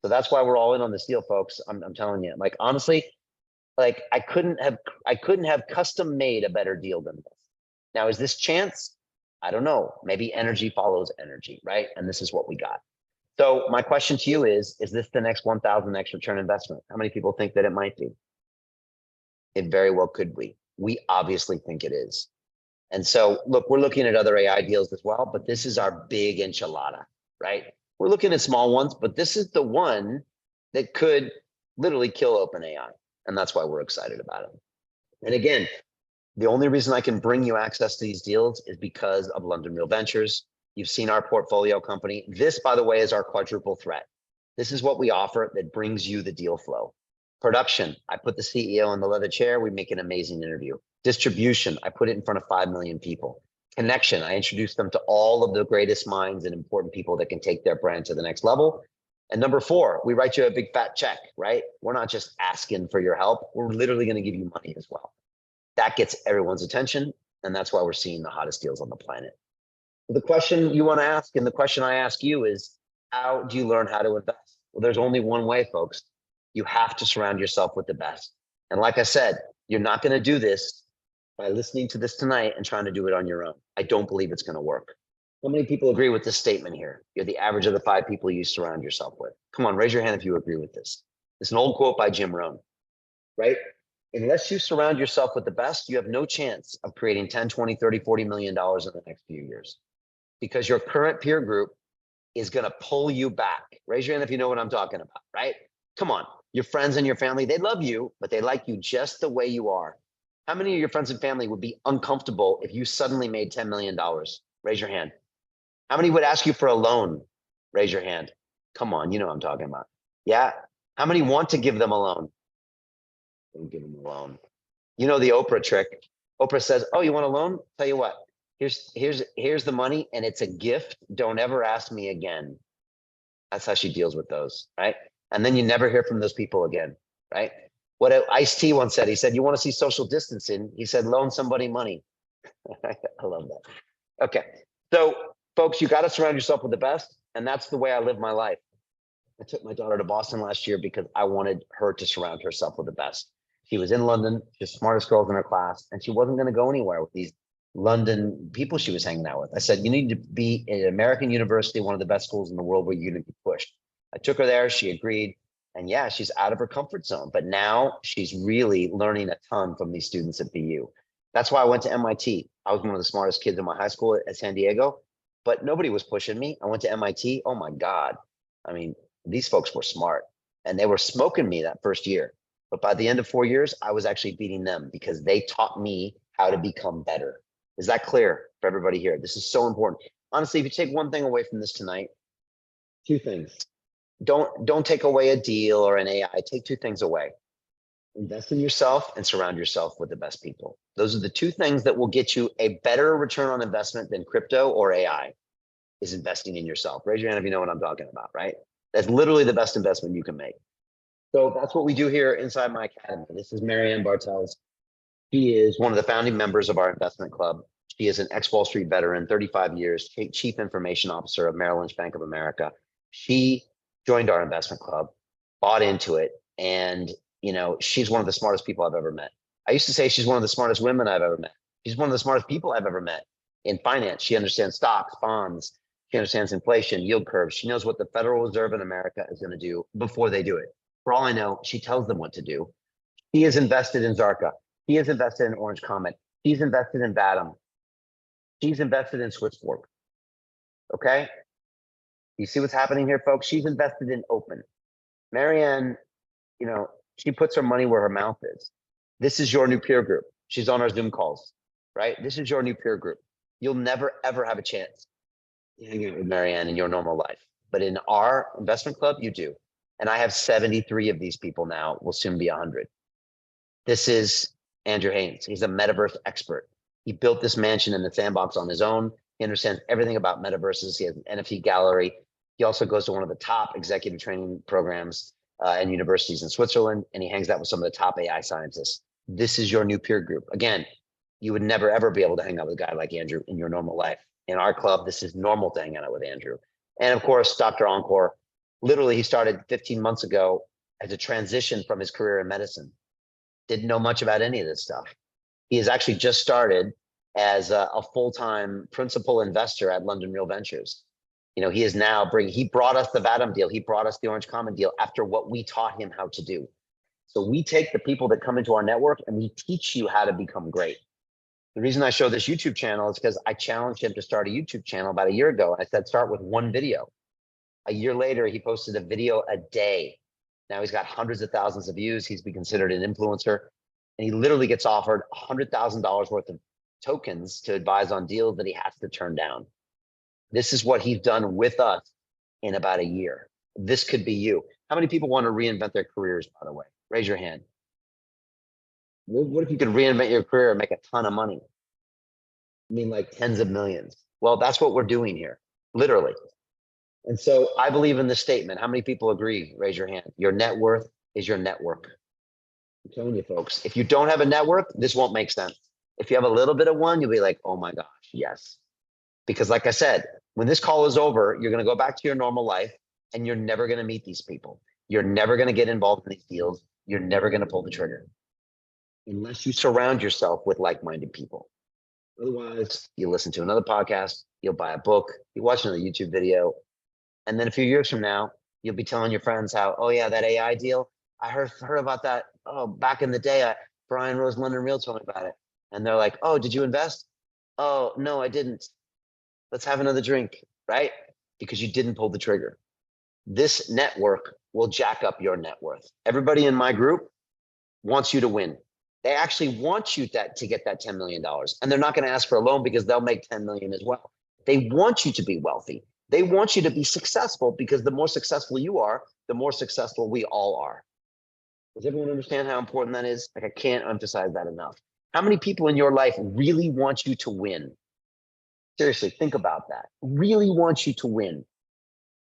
So that's why we're all in on this deal, folks. I'm telling you, like, honestly, like I couldn't have custom made a better deal than this. Now, is this chance? I don't know. Maybe energy follows energy, right? And this is what we got. So my question to you is this the next 1,000x return investment? How many people think that it might be? It very well could be. We obviously think it is. And so, look, we're looking at other AI deals as well, but this is our big enchilada, right? We're looking at small ones, but this is the one that could literally kill OpenAI. And that's why we're excited about it. And again, the only reason I can bring you access to these deals is because of London Real Ventures. You've seen our portfolio company. This, by the way, is our quadruple threat. This is what we offer that brings you the deal flow. Production, I put the CEO in the leather chair, we make an amazing interview. Distribution, I put it in front of 5 million people. Connection, I introduce them to all of the greatest minds and important people that can take their brand to the next level. And number 4, we write you a big fat check, right? We're not just asking for your help, we're literally gonna give you money as well. That gets everyone's attention, and that's why we're seeing the hottest deals on the planet. The question you wanna ask, and the question I ask you is, how do you learn how to invest? Well, there's only one way, folks. You have to surround yourself with the best. And like I said, you're not gonna do this by listening to this tonight and trying to do it on your own. I don't believe it's gonna work. How many people agree with this statement here? You're the average of the 5 people you surround yourself with. Come on, raise your hand if you agree with this. It's an old quote by Jim Rohn, right? Unless you surround yourself with the best, you have no chance of creating 10, 20, 30, $40 million in the next few years, because your current peer group is gonna pull you back. Raise your hand if you know what I'm talking about, right? Come on, your friends and your family, they love you, but they like you just the way you are. How many of your friends and family would be uncomfortable if you suddenly made $10 million? Raise your hand. How many would ask you for a loan? Raise your hand. Come on, you know what I'm talking about. Yeah. How many want to give them a loan? Don't give them a loan. You know the Oprah trick. Oprah says, oh, you want a loan? Tell you what, here's the money and it's a gift. Don't ever ask me again. That's how she deals with those, right? And then you never hear from those people again, right? What Ice-T once said, he said, you want to see social distancing? He said, loan somebody money. I love that. Okay, so folks, you got to surround yourself with the best, and that's the way I live my life. I took my daughter to Boston last year because I wanted her to surround herself with the best. She was in London, she's the smartest girls in her class, and she wasn't going to go anywhere with these London people she was hanging out with. I said, you need to be at an American university, one of the best schools in the world where you're going to be pushed. I took her there, she agreed, and yeah, she's out of her comfort zone, but now she's really learning a ton from these students at BU. That's why I went to MIT. I was one of the smartest kids in my high school at San Diego, but nobody was pushing me. I went to MIT. Oh my God. I mean, these folks were smart and they were smoking me that first year. But by the end of 4 years, I was actually beating them because they taught me how to become better. Is that clear for everybody here? This is so important. Honestly, if you take one thing away from this tonight, 2 things. Don't take away a deal or an AI. Take 2 things away. Invest in yourself and surround yourself with the best people. Those are the 2 things that will get you a better return on investment than crypto or AI, is investing in yourself. Raise your hand if you know what I'm talking about, right? That's literally the best investment you can make. So that's what we do here inside my academy. This is Marianne Bartels. She is one of the founding members of our investment club. She is an ex-Wall Street veteran, 35 years, chief information officer of Merrill Lynch Bank of America. She joined our investment club, bought into it, and you know, she's one of the smartest people I've ever met. I used to say she's one of the smartest women I've ever met. She's one of the smartest people I've ever met in finance. She understands stocks, bonds. She understands inflation, yield curves. She knows what the Federal Reserve in America is going to do before they do it. For all I know, she tells them what to do. She is invested in Zarka. She is invested in Orange Comet. She's invested in Vatum. She's invested in Swissborg. Okay? You see what's happening here, folks? She's invested in Open. Marianne, you know, she puts her money where her mouth is. This is your new peer group. She's on our Zoom calls, right? This is your new peer group. You'll never, ever have a chance hanging out with Marianne in your normal life. But in our investment club, you do. And I have 73 of these people now, will soon be 100. This is Andrew Haynes. He's a metaverse expert. He built this mansion in the sandbox on his own. He understands everything about metaverses. He has an NFT gallery. He also goes to one of the top executive training programs and universities in Switzerland, and he hangs out with some of the top AI scientists. This is your new peer group. Again, you would never, ever be able to hang out with a guy like Andrew in your normal life. In our club, this is normal to hang out with Andrew. And of course, Dr. Encore, literally he started 15 months ago as a transition from his career in medicine. Didn't know much about any of this stuff. He has actually just started as a full-time principal investor at London Real Ventures. You know, he is now he brought us the Vatum deal. He brought us the Orange Common deal after what we taught him how to do. So we take the people that come into our network and we teach you how to become great. The reason I show this YouTube channel is because I challenged him to start a YouTube channel about a year ago. I said, start with 1 video. A year later, he posted a video a day. Now he's got hundreds of thousands of views. He's been considered an influencer. And he literally gets offered $100,000 worth of tokens to advise on deals that he has to turn down. This is what he's done with us in about a year. This could be you. How many people want to reinvent their careers, by the way? Raise your hand. What if you could reinvent your career and make a ton of money? I mean, like tens of millions. Well, that's what we're doing here, literally. And so I believe in this statement. How many people agree? Raise your hand. Your net worth is your network. I'm telling you, folks, if you don't have a network, this won't make sense. If you have a little bit of one, you'll be like, oh my gosh, yes. Because like I said, when this call is over, you're going to go back to your normal life and you're never going to meet these people. You're never going to get involved in these deals. You're never going to pull the trigger unless you surround yourself with like-minded people. Otherwise, you listen to another podcast, you'll buy a book, you watch another YouTube video. And then a few years from now, you'll be telling your friends how, oh yeah, that AI deal, I heard about that. Oh, back in the day, Brian Rose London Real told me about it. And they're like, oh, did you invest? Oh, no, I didn't. Let's have another drink, right? Because you didn't pull the trigger. This network will jack up your net worth. Everybody in my group wants you to win. They actually want you to get that $10 million. And they're not going to ask for a loan because they'll make 10 million as well. They want you to be wealthy. They want you to be successful because the more successful you are, the more successful we all are. Does everyone understand how important that is? Like, I can't emphasize that enough. How many people in your life really want you to win? Seriously, think about that. Really want you to win.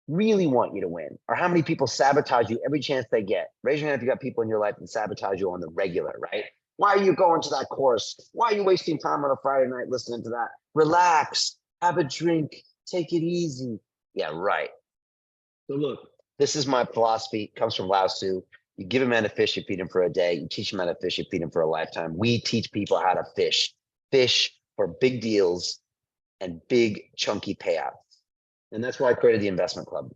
Really want you to win. Or how many people sabotage you every chance they get? Raise your hand if you got people in your life that sabotage you on the regular, right? Why are you going to that course? Why are you wasting time on a Friday night listening to that? Relax, have a drink, take it easy. Yeah, right. So look, this is my philosophy. It comes from Lao Tzu. You give a man a fish, you feed him for a day. You teach a man a fish, you feed him for a lifetime. We teach people how to fish for big deals and big chunky payouts. And that's why I created the investment club.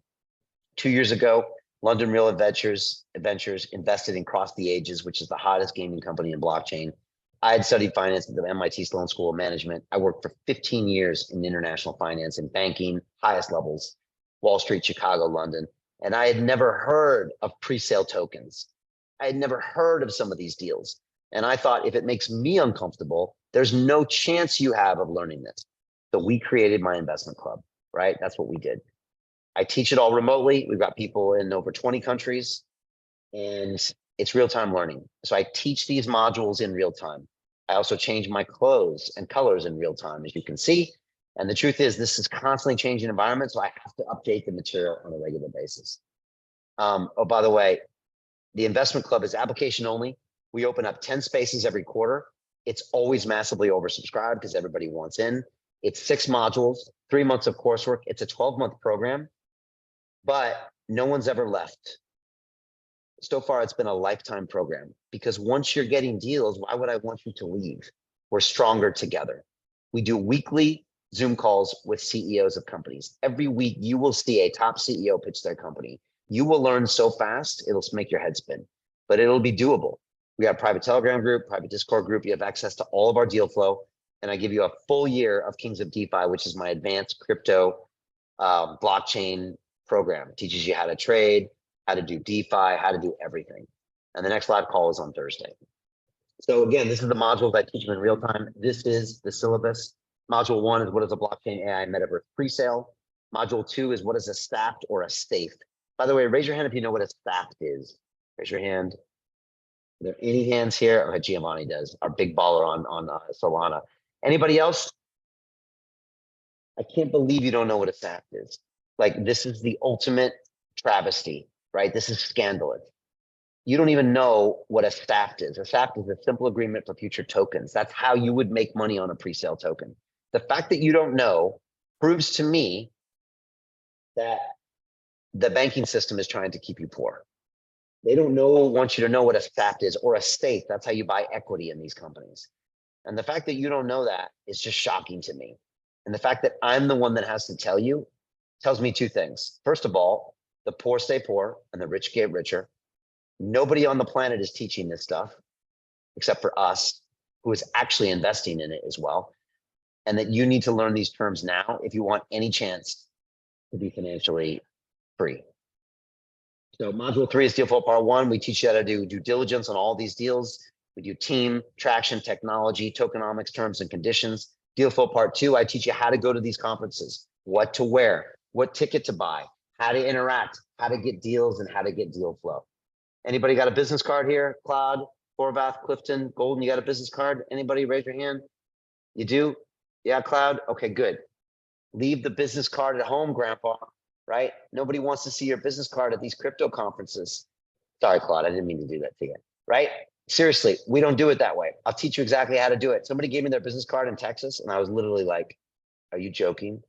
2 years ago, London Real Adventures invested in Cross the Ages, which is the hottest gaming company in blockchain. I had studied finance at the MIT Sloan School of Management. I worked for 15 years in international finance and banking, highest levels, Wall Street, Chicago, London. And I had never heard of pre-sale tokens. I had never heard of some of these deals. And I thought, if it makes me uncomfortable, there's no chance you have of learning this. So we created my investment club, right? That's what we did. I teach it all remotely. We've got people in over 20 countries, and it's real-time learning. So I teach these modules in real time. I also change my clothes and colors in real time, as you can see. And the truth is, this is constantly changing environment, so I have to update the material on a regular basis. Oh, by the way, the investment club is application only. We open up 10 spaces every quarter. It's always massively oversubscribed because everybody wants in. It's 6 modules, 3 months of coursework. It's a 12-month program, but no one's ever left. So far, it's been a lifetime program, because once you're getting deals, why would I want you to leave? We're stronger together. We do weekly Zoom calls with CEOs of companies. Every week, you will see a top CEO pitch their company. You will learn so fast, it'll make your head spin, but it'll be doable. We have a private Telegram group, private Discord group. You have access to all of our deal flow. And I give you a full year of Kings of DeFi, which is my advanced crypto blockchain program. It teaches you how to trade, how to do DeFi, how to do everything. And the next live call is on Thursday. So again, this is the modules I teach them in real time. This is the syllabus. Module 1 is what is a blockchain AI metaverse presale. Module 2 is what is a stacked or a safe. By the way, raise your hand if you know what a stacked is. Raise your hand. Are there any hands here? Oh, Giovanni does, our big baller on Solana. Anybody else? I can't believe you don't know what a stacked is. Like, this is the ultimate travesty, right? This is scandalous. You don't even know what a stacked is. A stacked is a simple agreement for future tokens. That's how you would make money on a pre-sale token. The fact that you don't know proves to me that the banking system is trying to keep you poor. They don't want you to know what a stacked is, or a stake. That's how you buy equity in these companies. And the fact that you don't know that is just shocking to me. And the fact that I'm the one that has to tell you tells me 2 things. First of all, the poor stay poor and the rich get richer. Nobody on the planet is teaching this stuff except for us, who is actually investing in it as well. And that you need to learn these terms now if you want any chance to be financially free. So module 3 is deal flow part 1. We teach you how to do due diligence on all these deals. We do team, traction, technology, tokenomics, terms and conditions. Deal flow part 2, I teach you how to go to these conferences, what to wear, what ticket to buy, how to interact, how to get deals, and how to get deal flow. Anybody got a business card here? Claude, Horvath, Clifton, Golden, you got a business card? Anybody raise your hand? You do? Yeah, Cloud? Okay, good. Leave the business card at home, Grandpa, right? Nobody wants to see your business card at these crypto conferences. Sorry, Claude, I didn't mean to do that to you, right? Seriously, we don't do it that way. I'll teach you exactly how to do it. Somebody gave me their business card in Texas, and I was literally like, are you joking?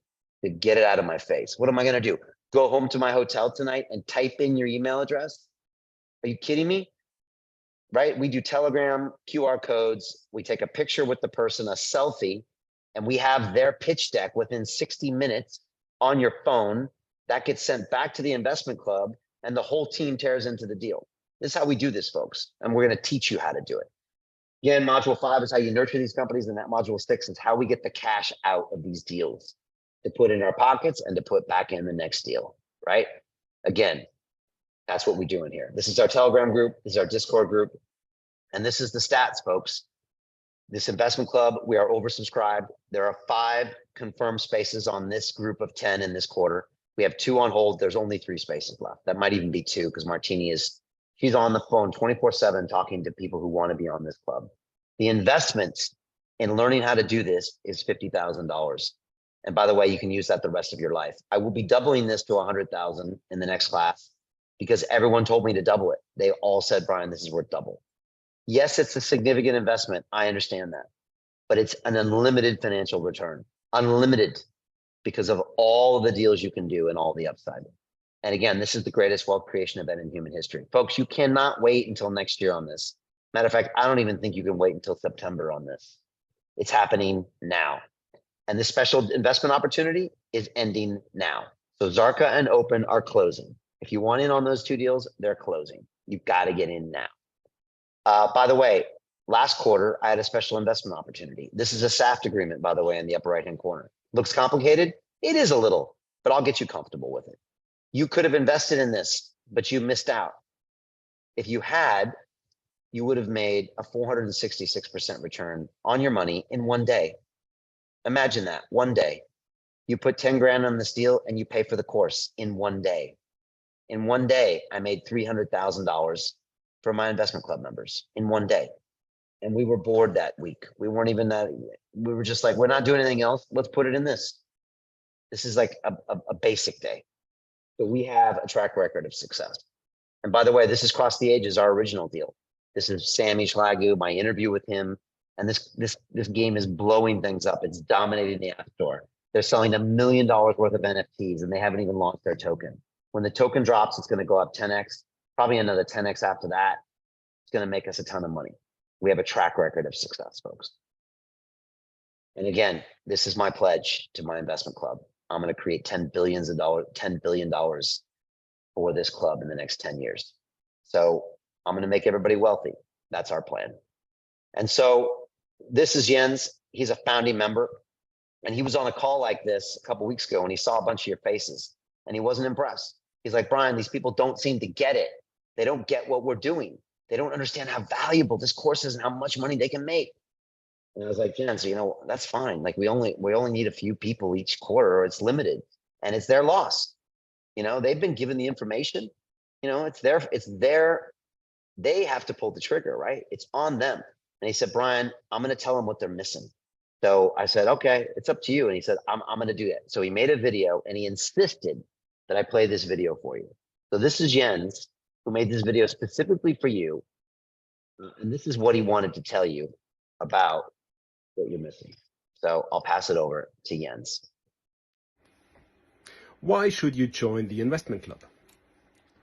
Get it out of my face. What am I going to do? Go home to my hotel tonight and type in your email address? Are you kidding me? Right? We do Telegram, QR codes. We take a picture with the person, a selfie, and we have their pitch deck within 60 minutes on your phone. That gets sent back to the investment club, and the whole team tears into the deal. This is how we do this, folks. And we're going to teach you how to do it. Again, module 5 is how you nurture these companies, and that module 6 is how we get the cash out of these deals to put in our pockets and to put back in the next deal, right? Again, that's what we're doing here. This is our Telegram group. This is our Discord group. And this is the stats, folks. This investment club, we are oversubscribed. There are 5 confirmed spaces on this group of 10 in this quarter. We have 2 on hold. There's only 3 spaces left. That might even be 2 because Martini she's on the phone 24/7 talking to people who want to be on this club. The investments in learning how to do this is $50,000. And by the way, you can use that the rest of your life. I will be doubling this to 100,000 in the next class because everyone told me to double it. They all said, Brian, this is worth double. Yes, it's a significant investment. I understand that, but it's an unlimited financial return, unlimited, because of all the deals you can do and all the upside. And again, this is the greatest wealth creation event in human history. Folks, you cannot wait until next year on this. Matter of fact, I don't even think you can wait until September on this. It's happening now. And this special investment opportunity is ending now. So Zarka and Open are closing. If you want in on those 2 deals, they're closing. You've got to get in now. By the way, last quarter, I had a special investment opportunity. This is a SAFT agreement, by the way, in the upper right-hand corner. Looks complicated? It is a little, but I'll get you comfortable with it. You could have invested in this, but you missed out. If you had, you would have made a 466% return on your money in 1 day. Imagine that, 1 day. You put 10 grand on this deal and you pay for the course in 1 day. In 1 day, I made $300,000 for my investment club members in 1 day. And we were bored that week. We weren't even that, we were just like, we're not doing anything else. Let's put it in this. This is like a basic day. But we have a track record of success. And by the way, this is Cross the Ages, our original deal. This is Sammy Schlagu, my interview with him. And this game is blowing things up. It's dominating the App Store. They're selling $1 million worth of NFTs and they haven't even launched their token. When the token drops, it's going to go up 10x, probably another 10x after that. It's going to make us a ton of money. We have a track record of success, folks. And again, this is my pledge to my investment club. I'm going to create $10 billion for this club in the next 10 years. So I'm going to make everybody wealthy. That's our plan. And so this is Jens. He's a founding member. And he was on a call like this a couple of weeks ago and he saw a bunch of your faces and he wasn't impressed. He's like, Brian, these people don't seem to get it. They don't get what we're doing. They don't understand how valuable this course is and how much money they can make. And I was like, Jens, you know, that's fine. Like we only need a few people each quarter or it's limited and it's their loss. You know, they've been given the information, you know, it's their, they have to pull the trigger, right? It's on them. And he said, Brian, I'm going to tell them what they're missing. So I said, okay, it's up to you. And he said, I'm going to do that. So he made a video and he insisted that I play this video for you. So this is Jens, who made this video specifically for you. And this is what he wanted to tell you about what you're missing. So I'll pass it over to Jens. Why should you join the investment club?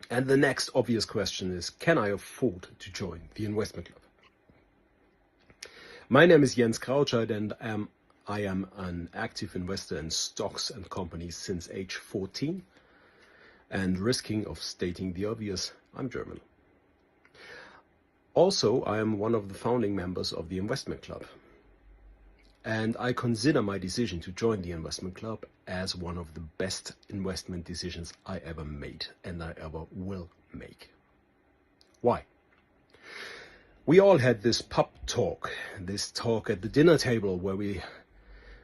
And the next obvious question is, can I afford to join the investment club? My name is Jens Krautscheid and I am an active investor in stocks and companies since age 14. And risking of stating the obvious, I'm German. Also, I am one of the founding members of the investment club. And I consider my decision to join the investment club as one of the best investment decisions I ever made and I ever will make. Why? We all had this pub talk, this talk at the dinner table where we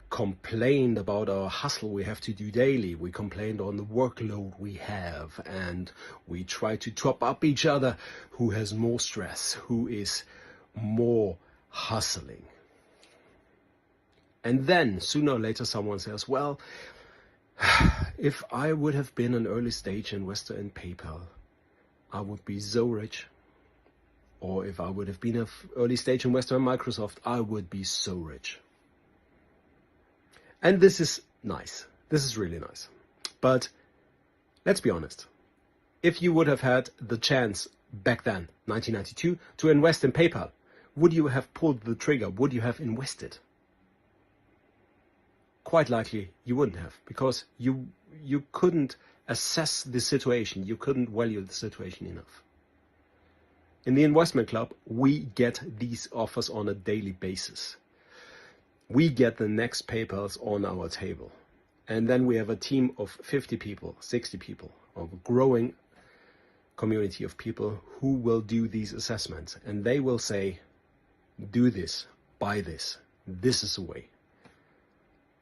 complained about our hustle we have to do daily. We complained on the workload we have, and we try to top up each other. Who has more stress? Who is more hustling? And then sooner or later someone says, well, if I would have been an early stage investor in PayPal, I would be so rich. Or if I would have been an early stage investor in Microsoft, I would be so rich. And this is nice. This is really nice. But let's be honest. If you would have had the chance back then, 1992, to invest in PayPal, would you have pulled the trigger? Would you have invested? Quite likely you wouldn't have, because you couldn't assess the situation. You couldn't value the situation enough. In the investment club, we get these offers on a daily basis. We get the next PayPals on our table. And then we have a team of 50 people, 60 people, of a growing community of people who will do these assessments. And they will say, do this, buy this, this is the way.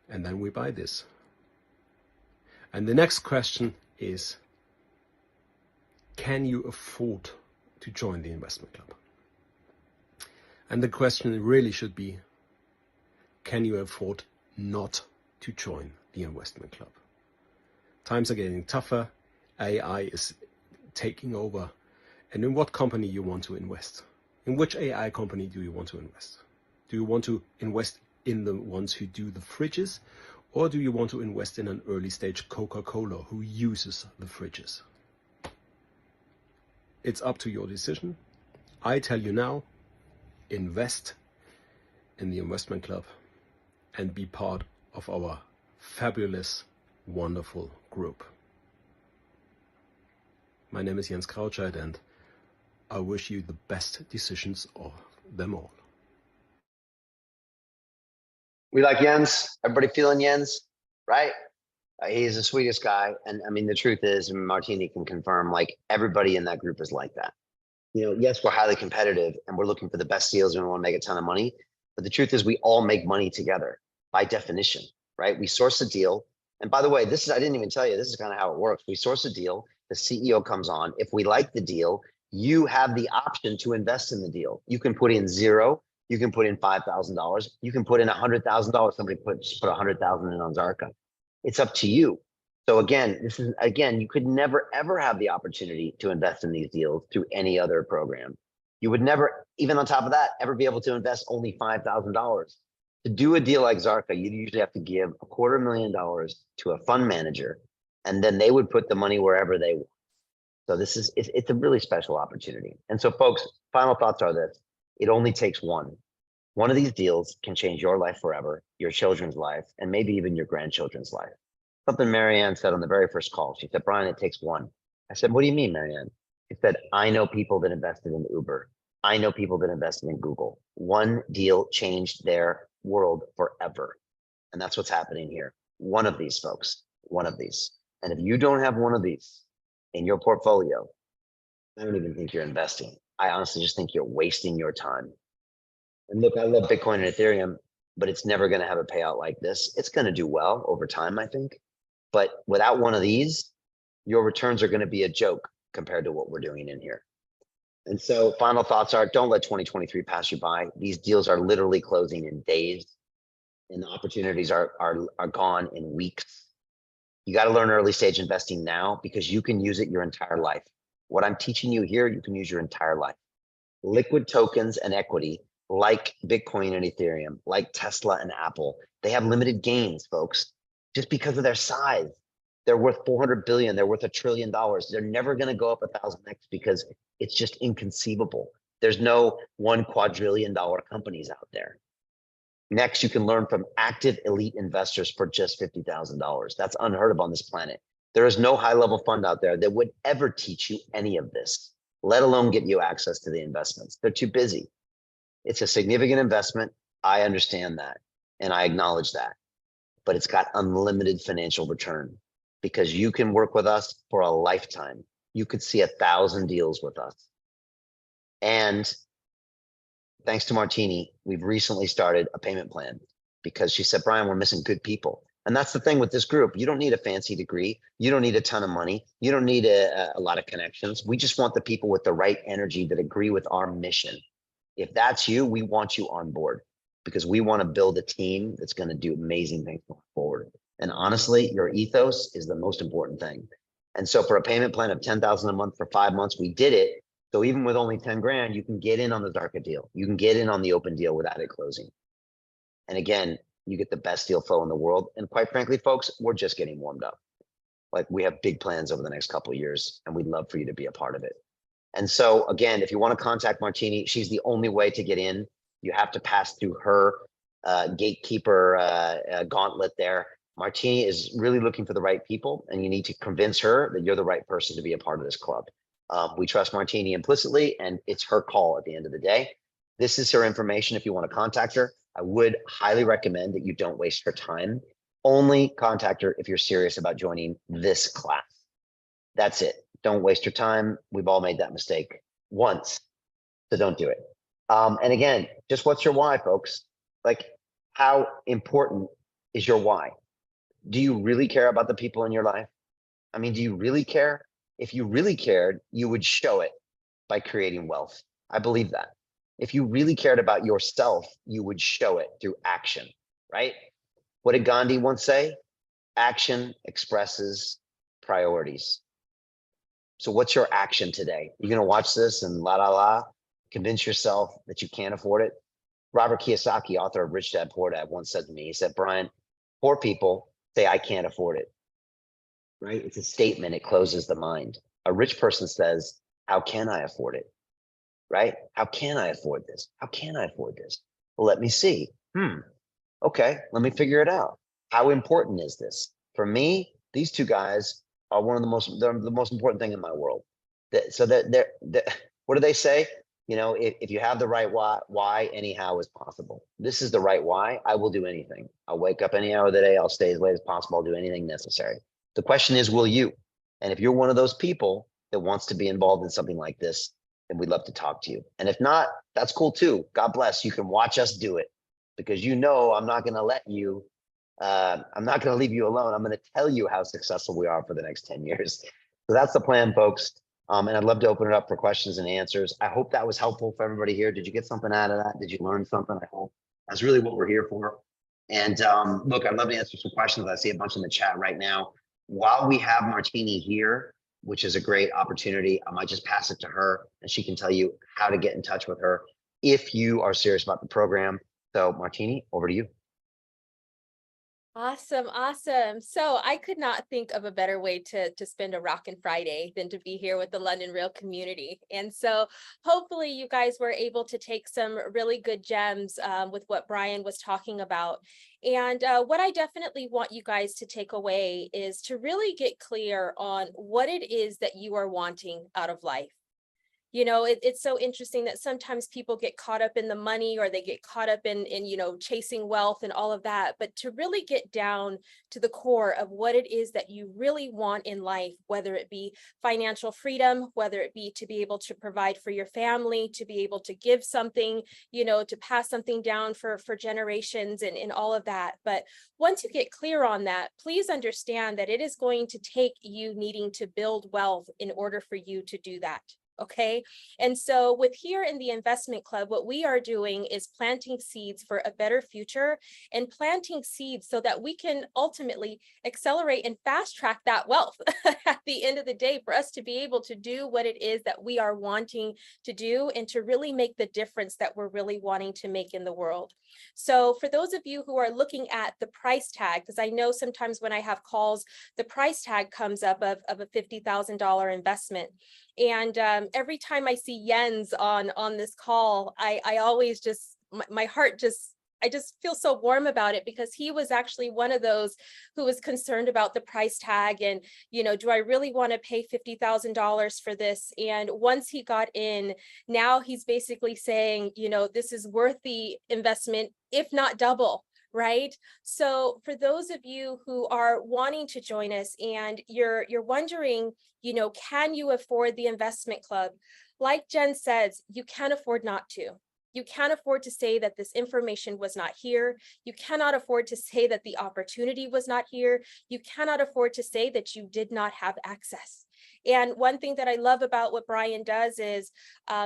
And then we buy this. And the next question is, can you afford to join the investment club? And the question really should be, can you afford not to join the investment club? Times are getting tougher. AI is taking over. And in what company you want to invest? In which AI company do you want to invest? Do you want to invest in the ones who do the fridges? Or do you want to invest in an early stage Coca-Cola who uses the fridges? It's up to your decision. I tell you now, invest in the investment club and be part of our fabulous, wonderful group. My name is Jens Krautscheid, and I wish you the best decisions of them all. We like Jens. Everybody feeling Jens, right? He's the sweetest guy. And I mean, the truth is, and Martini can confirm, like everybody in that group is like that. You know, yes, we're highly competitive and we're looking for the best deals and we want to make a ton of money. But the truth is we all make money together by definition, right? We source a deal. And by the way, this is, I didn't even tell you, this is kind of how it works. We source a deal, the CEO comes on. If we like the deal, you have the option to invest in the deal. You can put in $0, you can put in $5,000, you can put in $100,000. Somebody put 100,000 in on Zarka. It's up to you. So again, you could never, ever have the opportunity to invest in these deals through any other program. You would never, even on top of that, ever be able to invest only $5,000. To do a deal like Zarka, you usually have to give $250,000 to a fund manager, and then they would put the money wherever they want. So this is, it's a really special opportunity. And so folks, final thoughts are this: it only takes one. One of these deals can change your life forever, your children's life, and maybe even your grandchildren's life. Something Marianne said on the very first call. She said, Brian, it takes one. I said, what do you mean, Marianne? She said, I know people that invested in Uber. I know people that invested in Google. One deal changed their world forever. And that's what's happening here. One of these folks, one of these. And if you don't have one of these in your portfolio, I don't even think you're investing. I honestly just think you're wasting your time. And look, I love Bitcoin and Ethereum, but it's never going to have a payout like this. It's going to do well over time, I think. But without one of these, your returns are going to be a joke compared to what we're doing in here. And so final thoughts are, don't let 2023 pass you by. These deals are literally closing in days, and the opportunities are gone in weeks. You got to learn early stage investing now, because you can use it your entire life. What I'm teaching you here, you can use your entire life. Liquid tokens and equity, like Bitcoin and Ethereum, like Tesla and Apple, they have limited gains, folks, just because of their size. They're worth 400 billion, they're worth $1 trillion. They're never going to go up 1,000x because it's just inconceivable. There's no $1 quadrillion companies out there. Next, you can learn from active elite investors for just $50,000. That's unheard of on this planet. There is no high-level fund out there that would ever teach you any of this, let alone get you access to the investments. They're too busy. It's a significant investment. I understand that, and I acknowledge that. But it's got unlimited financial return, because you can work with us for a lifetime. You could see 1,000 deals with us. And thanks to Martini, we've recently started a payment plan, because she said, Brian, we're missing good people. And that's the thing with this group. You don't need a fancy degree. You don't need a ton of money. You don't need a lot of connections. We just want the people with the right energy that agree with our mission. If that's you, we want you on board because we want to build a team that's going to do amazing things going forward. And honestly, your ethos is the most important thing. And so for a payment plan of $10,000 a month for 5 months, we did it. So even with only 10 grand, you can get in on the darker deal. You can get in on the open deal without it closing. And again, you get the best deal flow in the world. And quite frankly, folks, we're just getting warmed up. Like we have big plans over the next couple of years, and we'd love for you to be a part of it. And so again, if you want to contact Martini, she's the only way to get in. You have to pass through her gatekeeper gauntlet there. Martini is really looking for the right people, and you need to convince her that you're the right person to be a part of this club. We trust Martini implicitly, and it's her call at the end of the day. This is her information if you want to contact her. I would highly recommend that you don't waste your time. Only contact her if you're serious about joining this class. That's it. Don't waste your time. We've all made that mistake once, so don't do it. And again, just what's your why, folks? Like, how important is your why? Do you really care about the people in your life? I mean, do you really care? If you really cared, you would show it by creating wealth. I believe that. If you really cared about yourself, you would show it through action, right? What did Gandhi once say? Action expresses priorities. So what's your action today? You're going to watch this and convince yourself that you can't afford it? Robert Kiyosaki, author of Rich Dad, Poor Dad, once said to me, he said, Brian, poor people say, I can't afford it, right? It's a statement. It closes the mind. A rich person says, how can I afford it, right? How can I afford this? How can I afford this? Well, let me see. Okay, let me figure it out. How important is this? For me, these two guys are they're the most important thing in my world. What do they say? You know, if you have the right why, anyhow is possible. This is the right why. I will do anything. I'll wake up any hour of the day. I'll stay as late as possible. I'll do anything necessary. The question is, will you? And if you're one of those people that wants to be involved in something like this, then we'd love to talk to you. And if not, that's cool too. God bless. You can watch us do it because you know I'm not going to let you. I'm not going to leave you alone. I'm going to tell you how successful we are for the next 10 years. So that's the plan, folks. And I'd love to open it up for questions and answers. I hope that was helpful for everybody here. Did you get something out of that? Did you learn something? I hope that's really what we're here for. And look, I'd love to answer some questions. I see a bunch in the chat right now. While we have Martini here, which is a great opportunity, I might just pass it to her and she can tell you how to get in touch with her if you are serious about the program. So Martini, over to you. Awesome, awesome. So I could not think of a better way to spend a rockin' Friday than to be here with the London Real community. And so hopefully you guys were able to take some really good gems with what Brian was talking about. And what I definitely want you guys to take away is to really get clear on what it is that you are wanting out of life. You know, it's so interesting that sometimes people get caught up in the money or they get caught up in you know, chasing wealth and all of that. But to really get down to the core of what it is that you really want in life, whether it be financial freedom, whether it be to be able to provide for your family, to be able to give something, you know, to pass something down for generations and all of that. But once you get clear on that, please understand that it is going to take you needing to build wealth in order for you to do that. Okay. And so with here in the investment club, what we are doing is planting seeds for a better future and planting seeds so that we can ultimately accelerate and fast track that wealth at the end of the day for us to be able to do what it is that we are wanting to do and to really make the difference that we're really wanting to make in the world. So for those of you who are looking at the price tag, because I know sometimes when I have calls, the price tag comes up of a $50,000 investment. And every time I see Jens on this call, I always just, my heart just, I just feel so warm about it because he was actually one of those who was concerned about the price tag and, you know, do I really want to pay $50,000 for this? And once he got in, now he's basically saying, you know, this is worth the investment, if not double. Right. So for those of you who are wanting to join us and you're wondering, you know, can you afford the investment club? Like Jen says, you can't afford not to. You can't afford to say that this information was not here. You cannot afford to say that the opportunity was not here. You cannot afford to say that you did not have access. And one thing that I love about what Brian does is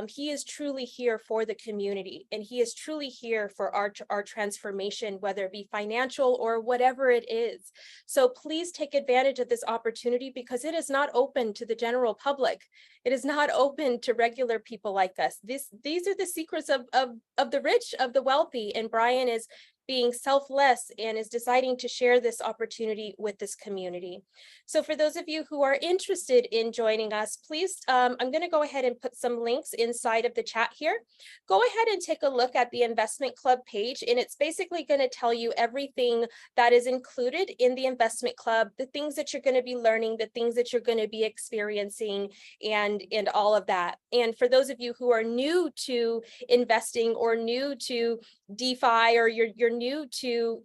he is truly here for the community, and he is truly here for our transformation, whether it be financial or whatever it is. So please take advantage of this opportunity, because it is not open to the general public. It is not open to regular people like us. These are the secrets of the rich, of the wealthy, and Brian is being selfless and is deciding to share this opportunity with this community. So for those of you who are interested in joining us, please, I'm going to go ahead and put some links inside of the chat here. Go ahead and take a look at the Investment Club page, and it's basically going to tell you everything that is included in the Investment Club, the things that you're going to be learning, the things that you're going to be experiencing, and all of that. And for those of you who are new to investing or new to DeFi, or you're new to,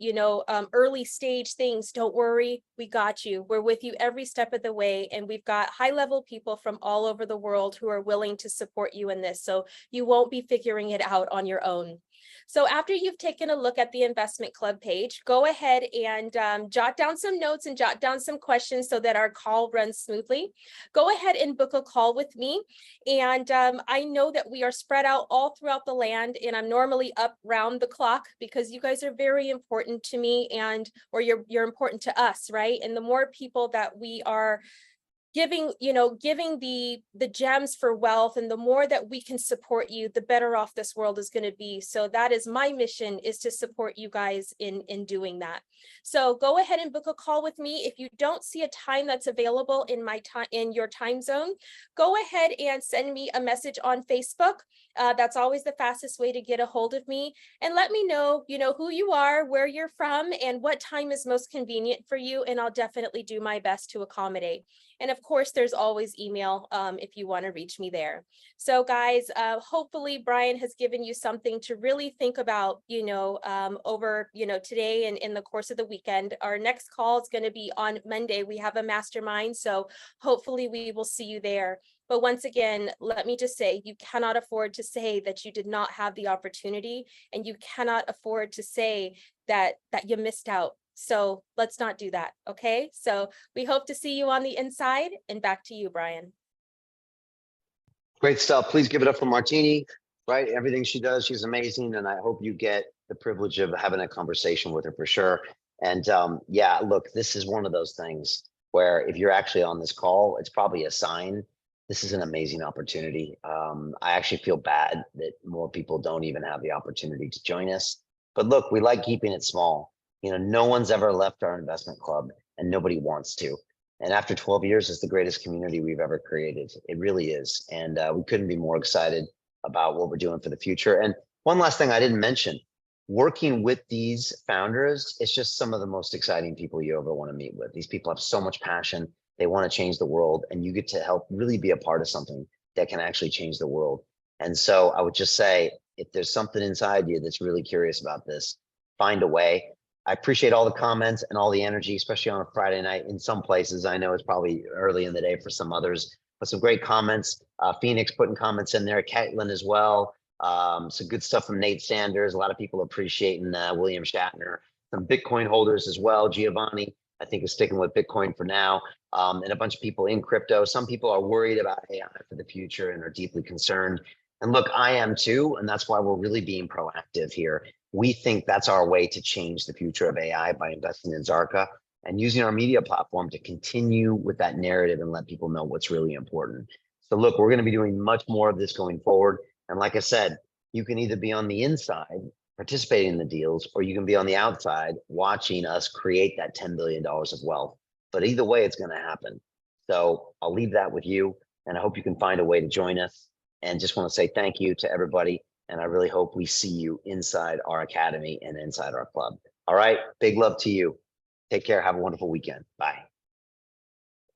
early stage things, don't worry, we got you. We're with you every step of the way, and we've got high-level people from all over the world who are willing to support you in this, so you won't be figuring it out on your own. So after you've taken a look at the Investment Club page, go ahead and jot down some notes and jot down some questions so that our call runs smoothly. Go ahead and book a call with me. And I know that we are spread out all throughout the land, and I'm normally up round the clock because you guys are very important to me, or you're important to us, right? And the more people that we are giving the gems for wealth, and the more that we can support you, the better off this world is going to be. So that is my mission, is to support you guys in doing that. So go ahead and book a call with me. If you don't see a time that's available in your time zone, go ahead and send me a message on Facebook. That's always the fastest way to get a hold of me, and let me know, who you are, where you're from, and what time is most convenient for you, and I'll definitely do my best to accommodate. And of course, there's always email if you want to reach me there. So guys, hopefully Brian has given you something to really think about, over, today and in the course of the weekend. Our next call is going to be on Monday. We have a mastermind, so hopefully we will see you there. But once again, let me just say, you cannot afford to say that you did not have the opportunity, and you cannot afford to say that you missed out. So let's not do that, okay? So we hope to see you on the inside, and back to you, Brian. Great stuff. Please give it up for Martini, right? Everything she does, she's amazing. And I hope you get the privilege of having a conversation with her for sure. And yeah, look, this is one of those things where if you're actually on this call, it's probably a sign. This is an amazing opportunity. I actually feel bad that more people don't even have the opportunity to join us. But look, we like keeping it small. No one's ever left our investment club, and nobody wants to. And after 12 years, it's the greatest community we've ever created. It really is. And we couldn't be more excited about what we're doing for the future. And one last thing I didn't mention, working with these founders, it's just some of the most exciting people you ever want to meet with. These people have so much passion. They want to change the world, and you get to help really be a part of something that can actually change the world. And so I would just say, if there's something inside you that's really curious about this, find a way. I appreciate all the comments and all the energy, especially on a Friday night. In some places, I know it's probably early in the day for some others, but some great comments. Phoenix putting comments in there, Caitlin as well. Some good stuff from Nate Sanders. A lot of people appreciating William Shatner. Some Bitcoin holders as well. Giovanni, I think, is sticking with Bitcoin for now. And a bunch of people in crypto. Some people are worried about AI for the future and are deeply concerned. And look, I am too, and that's why we're really being proactive here. We think that's our way to change the future of AI, by investing in Zarka and using our media platform to continue with that narrative and let people know what's really important. So look, we're going to be doing much more of this going forward. And like I said, you can either be on the inside participating in the deals, or you can be on the outside watching us create that $10 billion of wealth. But either way, it's going to happen. So I'll leave that with you, and I hope you can find a way to join us. And just want to say thank you to everybody. And I really hope we see you inside our academy and inside our club. All right. Big love to you. Take care. Have a wonderful weekend. Bye.